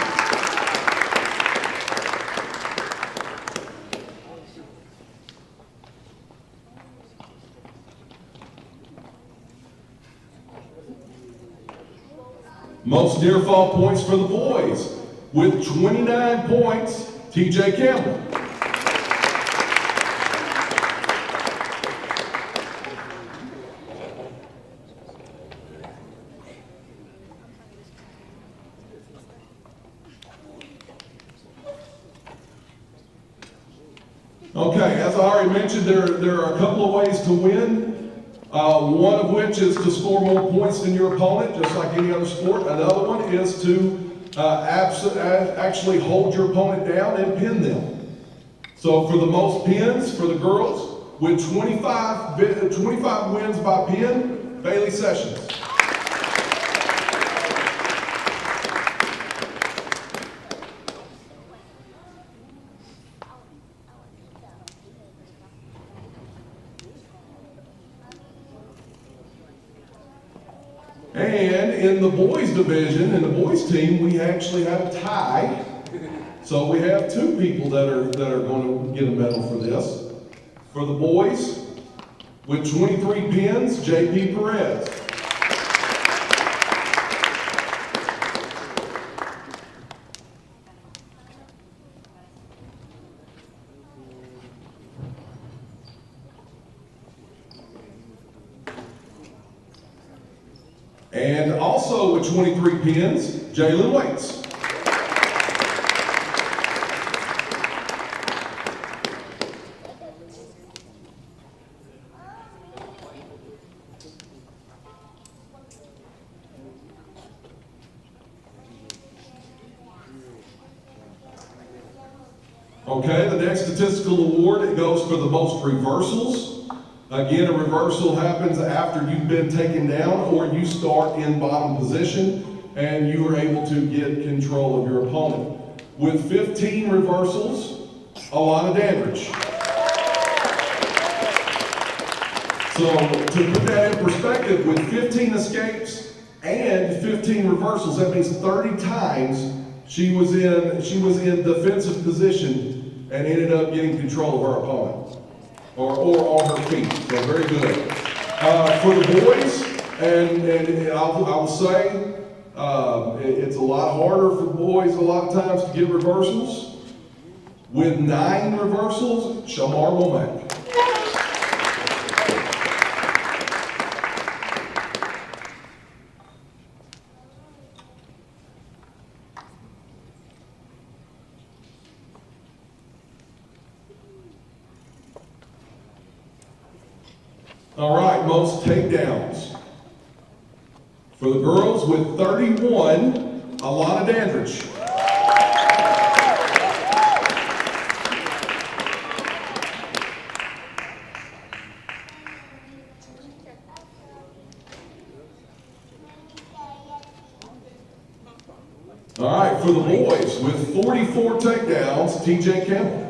Most near fall points for the boys. With 29 points, TJ Campbell. Okay, as I already mentioned, there are a couple of ways to win. One of which is to score more points than your opponent, just like any other sport. Another one is to actually hold your opponent down and pin them. So for the most pins for the girls, with 25 wins by pin, Bailey Sessions. And in the boys division, in the boys team, we actually have a tie. So we have two people that are going to get a medal for this. For the boys, with 23 pins, JP Perez. And also with 23 pins, Jalen Waits. Okay, the next statistical award, it goes for the most reversals. Again, a reversal happens after you've been taken down or you start in bottom position and you are able to get control of your opponent. With 15 reversals, Alana Dandridge. So to put that in perspective, with 15 escapes and 15 reversals, that means 30 times she was in defensive position and ended up getting control of her opponent. Or on her feet, so very good. For the boys, and I will say, it's a lot harder for boys a lot of times to get reversals. With 9 reversals, Shamar Womack. All right, most takedowns. For the girls with 31, Alana Dandridge. All right, for the boys with 44 takedowns, TJ Campbell.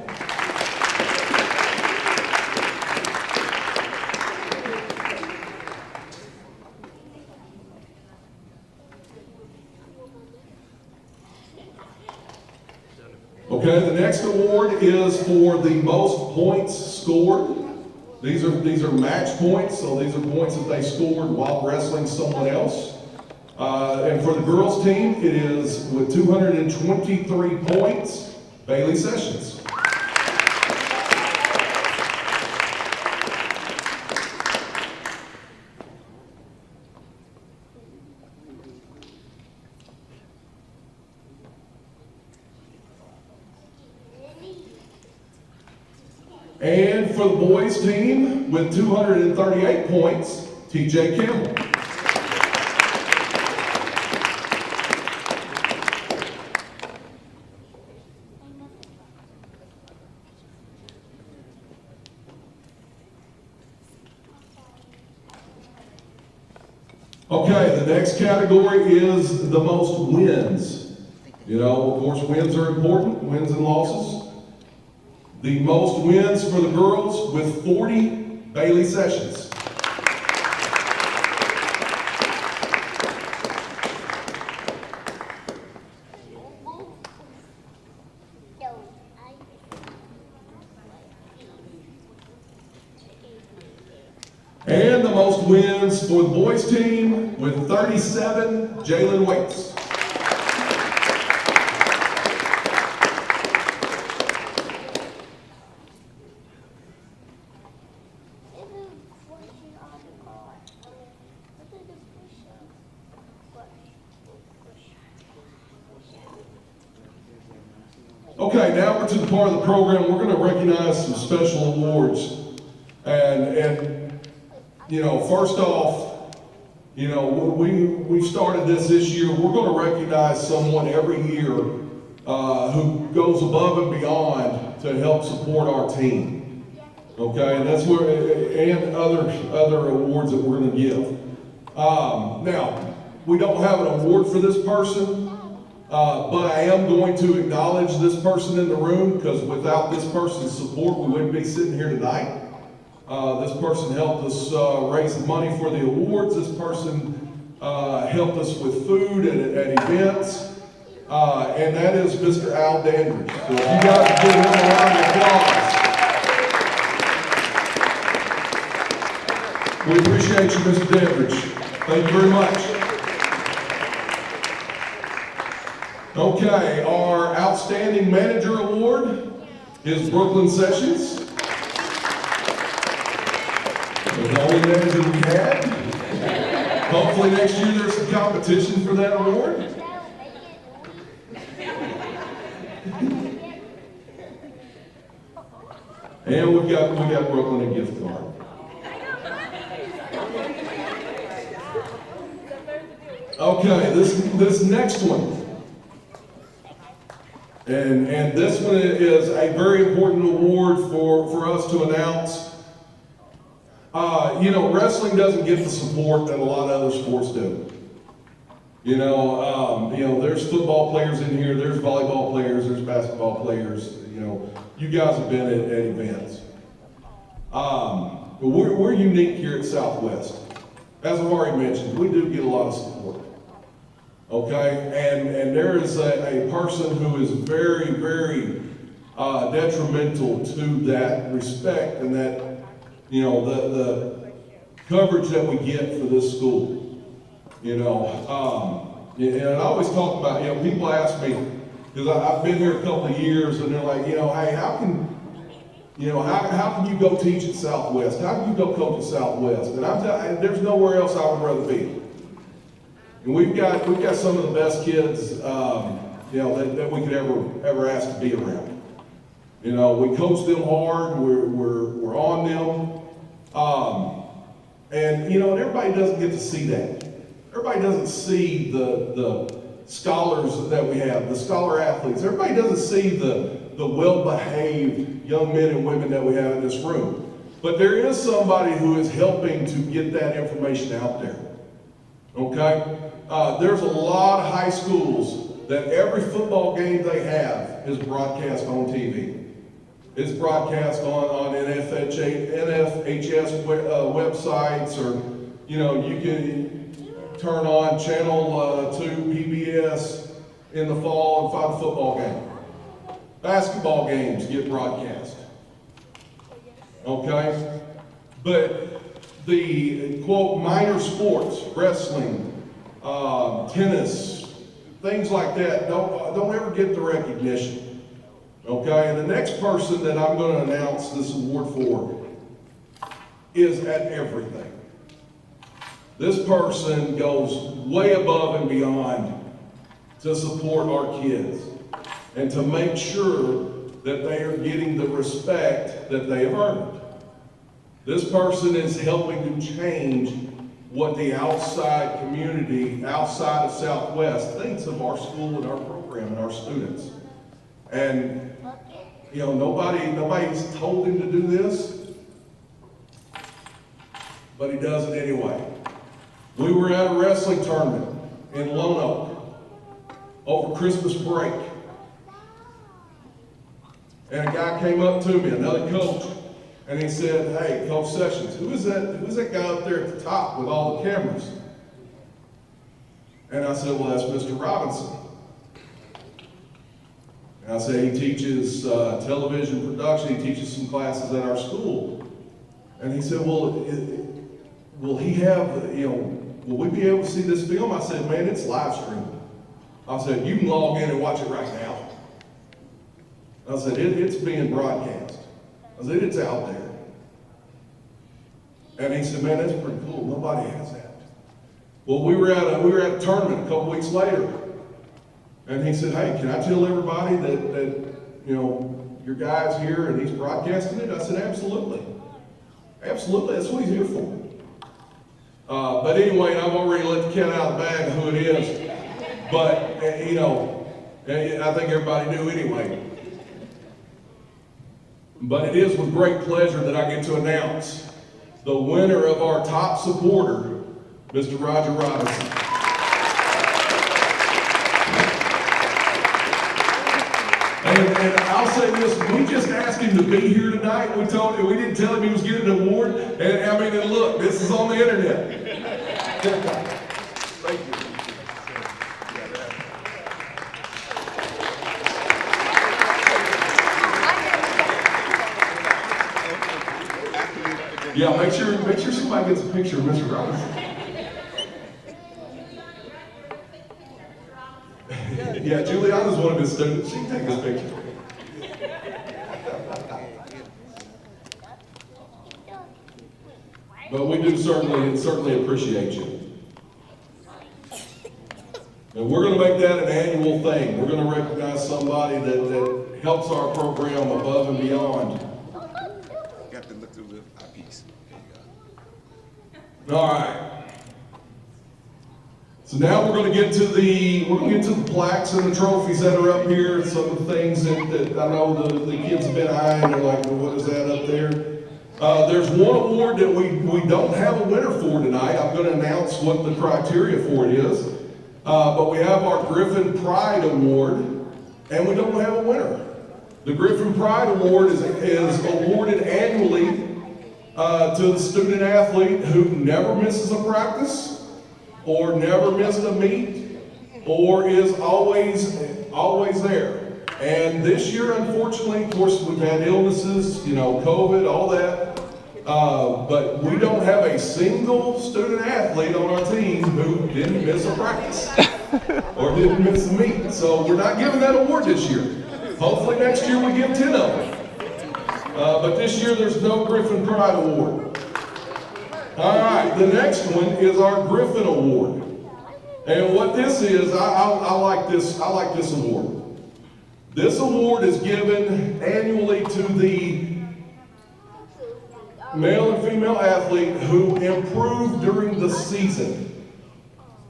Okay, the next award is for the most points scored. These are match points, so these are points that they scored while wrestling someone else. And for the girls team, it is with 223 points, Bailey Sessions. And for the boys team, with 238 points, TJ Campbell. Okay, the next category is the most wins. You know, of course, wins are important, wins and losses. The most wins for the girls with 40, Bailey Sessions. And the most most wins for the boys team with 37, Jalen Waits. Okay, now we're to the part of the program we're going to recognize some special awards. And you know, first off, you know, we started this year. We're going to recognize someone every year who goes above and beyond to help support our team. Okay, and that's where, and other awards that we're going to give. Now, we don't have an award for this person. But I am going to acknowledge this person in the room, because without this person's support, we wouldn't be sitting here tonight. This person helped us raise the money for the awards. This person helped us with food at events. And that is Mr. Al Dandridge. So if you guys would give him a round of applause. We appreciate you, Mr. Dandridge. Thank you very much. Okay, our Outstanding Manager Award is Brooklyn Sessions. The only manager we had. Hopefully next year there's some competition for that award. And we got Brooklyn a gift card. Okay, this next one. And this one is a very important award for us to announce. You know, wrestling doesn't get the support that a lot of other sports do. You know, there's football players in here, there's volleyball players, there's basketball players. You know, you guys have been at events. But we're unique here at Southwest. As I've already mentioned, we do get a lot of support. Okay, and there is a person who is very, very detrimental to that respect and that, you know, the coverage that we get for this school. You know, and I always talk about, you know, people ask me, because I've been here a couple of years, and they're like, you know, hey, how can you go teach at Southwest? How can you go coach at Southwest? And I'm telling you, there's nowhere else I would rather be. And we've got some of the best kids, you know, that we could ever ask to be around. You know, we coach them hard. We're on them, and you know, everybody doesn't get to see that. Everybody doesn't see the scholars that we have, the scholar athletes. Everybody doesn't see the well-behaved young men and women that we have in this room. But there is somebody who is helping to get that information out there. Okay? There's a lot of high schools that every football game they have is broadcast on TV. It's broadcast on NFHS websites, or, you know, you can turn on Channel 2 PBS in the fall and find a football game. Basketball games get broadcast. Okay? But the, quote, minor sports, wrestling, tennis, things like that, don't ever get the recognition. Okay, and the next person that I'm going to announce this award for is at everything. This person goes way above and beyond to support our kids and to make sure that they are getting the respect that they have earned. This person is helping to change what the outside community, outside of Southwest, thinks of our school and our program and our students. And, you know, nobody's told him to do this, but he does it anyway. We were at a wrestling tournament in Lone Oak over Christmas break. And a guy came up to me, another coach, and he said, "Hey, Coach Sessions, who's that guy up there at the top with all the cameras?" And I said, "Well, that's Mr. Robinson." And I said, "He teaches television production. He teaches some classes at our school." And he said, "Well, will he have, will we be able to see this film? I said, man, it's live streaming. I said, you can log in and watch it right now. I said, it's being broadcast. I said, it's out there. And he said, man, that's pretty cool. Nobody has that. Well, we were at a tournament a couple weeks later. And he said, hey, can I tell everybody that your guy's here and he's broadcasting it? I said, absolutely. Absolutely, that's what he's here for. But anyway, I've already let the cat out of the bag of who it is. But, I think everybody knew anyway. But it is with great pleasure that I get to announce the winner of our top supporter, Mr. Roger Robinson. And I'll say this, we just asked him to be here tonight. We didn't tell him he was getting an award. And look, this is on the internet. Thank you. Yeah, make sure somebody gets a picture of Mr. Robinson. Yeah, Juliana's one of his students. She can take this picture. But we do certainly appreciate you. And we're going to make that an annual thing. We're going to recognize somebody that helps our program above and beyond. You have to look through the eyepiece. All right. So now we're going to get to the plaques and the trophies that are up here. Some of the things that I know the kids have been eyeing. They're like, well, what is that up there? There's one award that we don't have a winner for tonight. I'm going to announce what the criteria for it is. But we have our Gryphon Pride Award, and we don't have a winner. The Gryphon Pride Award is awarded annually to the student athlete who never misses a practice, or never missed a meet, or is always there. And this year, unfortunately, of course, we've had illnesses, COVID, all that. But we don't have a single student athlete on our team who didn't miss a practice or didn't miss a meet. So we're not giving that award this year. Hopefully next year we give 10 of them. But this year there's no Gryphon Pride Award. All right, the next one is our Gryphon Award. And what this is, I like this award. This award is given annually to the male and female athlete who improved during the season.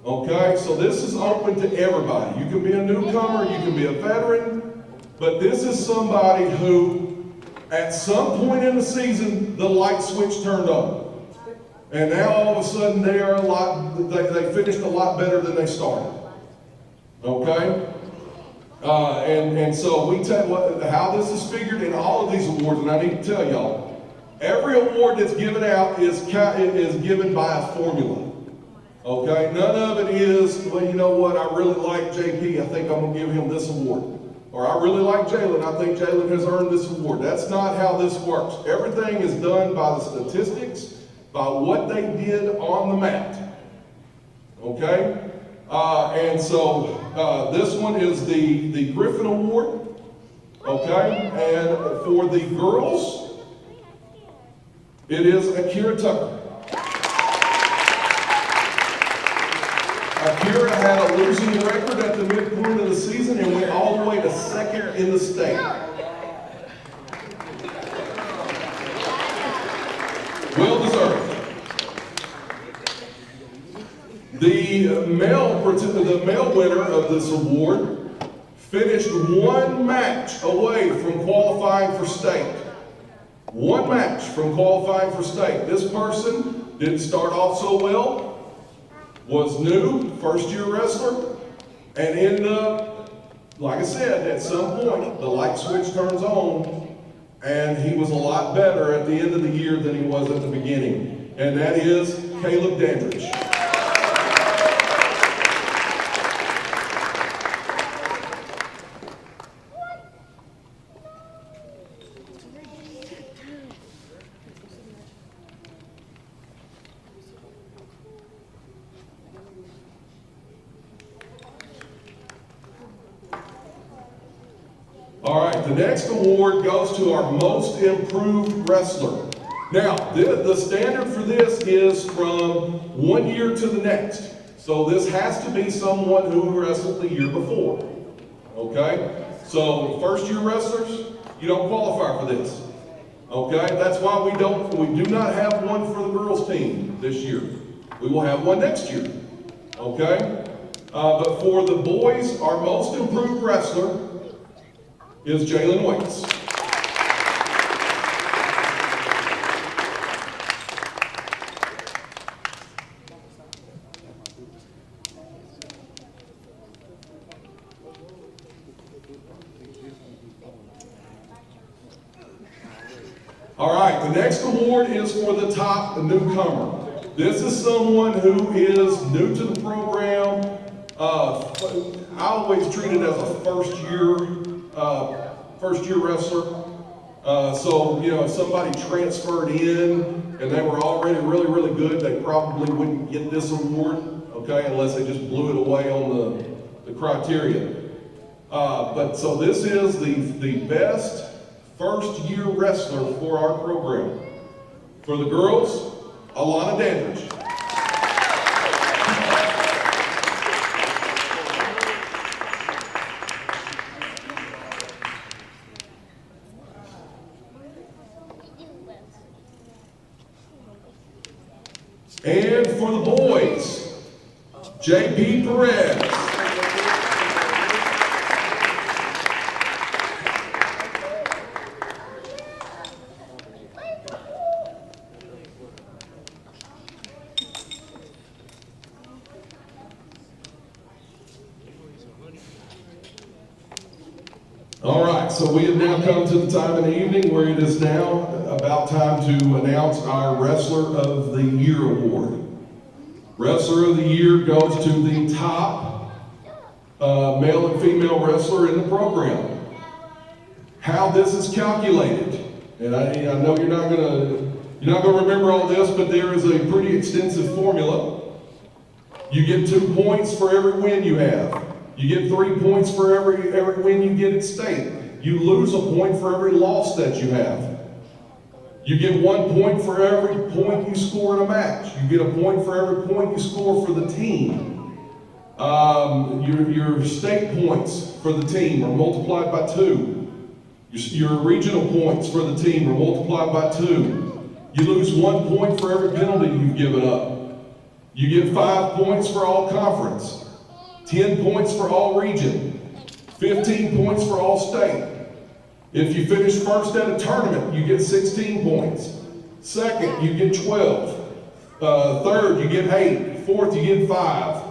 Okay, so this is open to everybody. You can be a newcomer, you can be a veteran, but this is somebody who, at some point in the season, the light switch turned on. And now all of a sudden they finished a lot better than they started. Okay? And so we tell how this is figured in all of these awards, and I need to tell y'all, every award that's given out is given by a formula. Okay? None of it is, well, you know what, I really like JP, I think I'm going to give him this award. Or I really like Jalen, I think Jalen has earned this award. That's not how this works. Everything is done by the statistics, by what they did on the mat. Okay? And so this one is the Gryphon Award. Okay? And for the girls, it is Akira Tucker. Akira had a losing record at the midpoint of the season and went all the way to second in the state. Well deserved. The male winner of this award finished one match away from qualifying for state. One match from qualifying for state. This person didn't start off so well, was new, first-year wrestler, and ended up, like I said, at some point, the light switch turns on, and he was a lot better at the end of the year than he was at the beginning. And that is Caleb Dandridge. right, the next award goes to our most improved wrestler. Now, the standard for this is from 1 year to the next. So this has to be someone who wrestled the year before. Okay? So first year wrestlers, you don't qualify for this. Okay? That's why we do not have one for the girls team this year. We will have one next year. Okay? But for the boys, our most improved wrestler is Jalen Waits. All right, the next award is for the top newcomer. This is someone who is new to the program. I always treat it as a first year wrestler. So, you know, if somebody transferred in and they were already really, really good, they probably wouldn't get this award, okay, unless they just blew it away on the criteria. But so this is the best first year wrestler for our program. For the girls, Alana Dandridge. And for the boys, J.P. Perez. All right, so we have now come to the time in the evening where it is now about time to announce our Wrestler of the Year award. Wrestler of the Year goes to the top male and female wrestler in the program. How this is calculated, and I know you're not gonna remember all this, but there is a pretty extensive formula. You get 2 points for every win you have. You get 3 points for every win you get at state. You lose a point for every loss that you have. You get 1 point for every point you score in a match. You get a point for every point you score for the team. Your state points for the team are multiplied by 2. Your regional points for the team are multiplied by 2. You lose 1 point for every penalty you've given up. You get 5 points for all conference, 10 points for all region, 15 points for all state. If you finish first at a tournament, you get 16 points. Second, you get 12. Third, you get 8. Fourth, you get 5.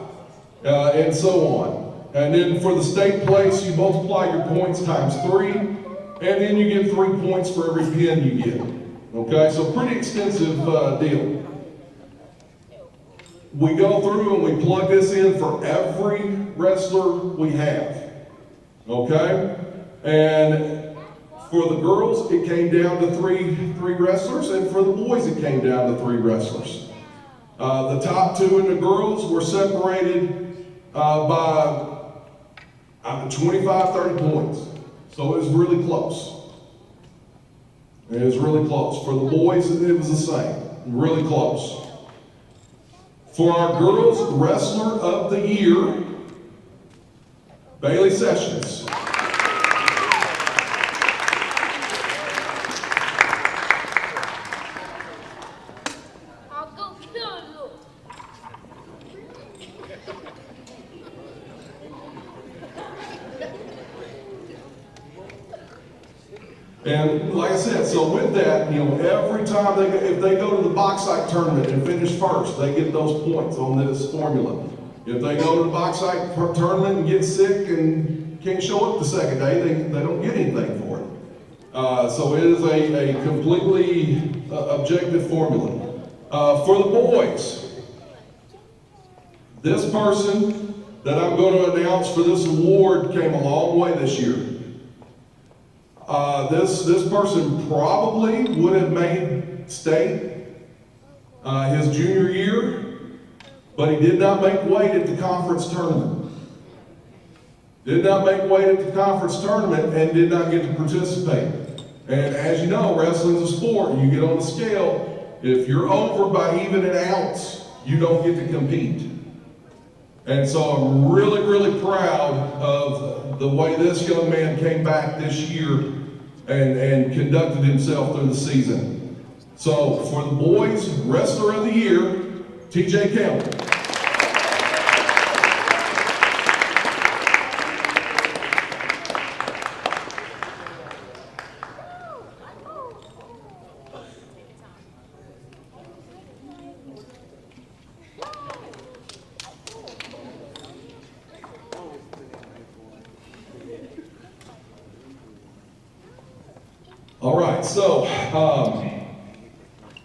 And so on. And then for the state place, you multiply your points times 3. And then you get 3 points for every pin you get. Okay, so pretty extensive deal. We go through and we plug this in for every wrestler we have. Okay? And for the girls, it came down to three wrestlers, and for the boys, it came down to 3 wrestlers. The top 2 in the girls were separated by 25, 30 points. So it was really close. It was really close. For the boys, it was the same. Really close. For our girls Wrestler of the Year, Bailey Sessions. I'll go kill you. And like I said, so with that, you know, every time if they go to the bauxite tournament and finish first, they get those points on this formula. If they go to the bauxite tournament and get sick and can't show up the second day, they don't get anything for it. So it is a completely objective formula. For the boys, this person that I'm going to announce for this award came a long way this year. This person probably would have made state his junior year, but he did not make weight at the conference tournament. did not make weight at the conference tournament and did not get to participate. And as you know, wrestling's a sport. You get on the scale, if you're over by even an ounce, you don't get to compete. And so I'm really, really proud of the way this young man came back this year and conducted himself through the season. So for the boys, Wrestler of the Year, TJ Campbell. All right, so,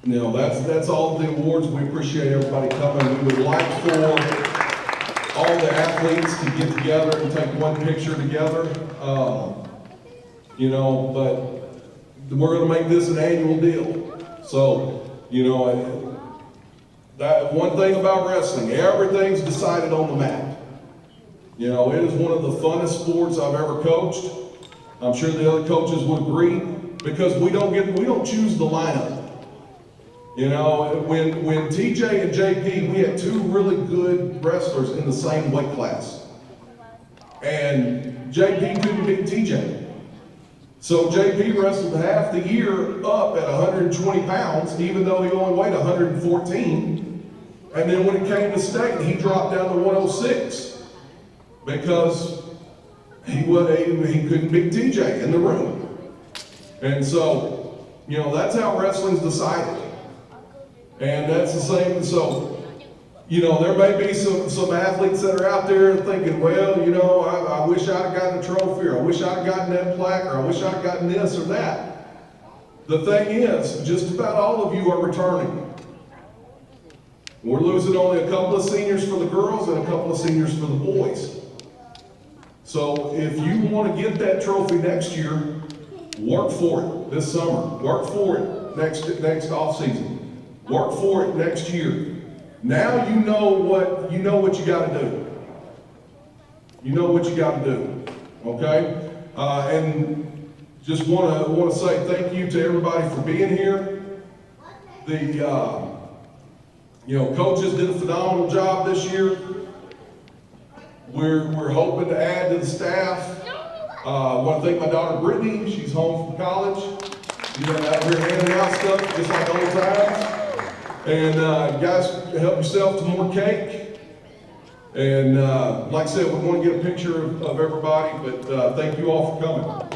you know, that's all the awards. We appreciate everybody coming. We would like for all the athletes to get together and take one picture together. You know, but we're going to make this an annual deal. So, you know, that one thing about wrestling, everything's decided on the mat. You know, it is one of the funnest sports I've ever coached. I'm sure the other coaches would agree. Because we don't choose the lineup. You know, when TJ and JP, we had two really good wrestlers in the same weight class. And JP couldn't beat TJ. So JP wrestled half the year up at 120 pounds, even though he only weighed 114. And then when it came to state, he dropped down to 106 because he couldn't beat TJ in the room. And so, you know, that's how wrestling's decided. And that's the same. So, you know, there may be some athletes that are out there thinking, well, you know, I wish I'd have gotten a trophy, or I wish I'd have gotten that plaque, or I wish I'd have gotten this or that. The thing is, just about all of you are returning. We're losing only a couple of seniors for the girls and a couple of seniors for the boys. So if you want to get that trophy next year, work for it this summer. Work for it next off season. Work for it next year. Now you know what you got to do. You know what you got to do. Okay? And just want to say thank you to everybody for being here. The you know, coaches did a phenomenal job this year. We're hoping to add to the staff. I want to thank my daughter Brittany. She's home from college. She's been out here handing out stuff just like old times. And guys, help yourself to more cake. And like I said, we want to get a picture of everybody, but thank you all for coming.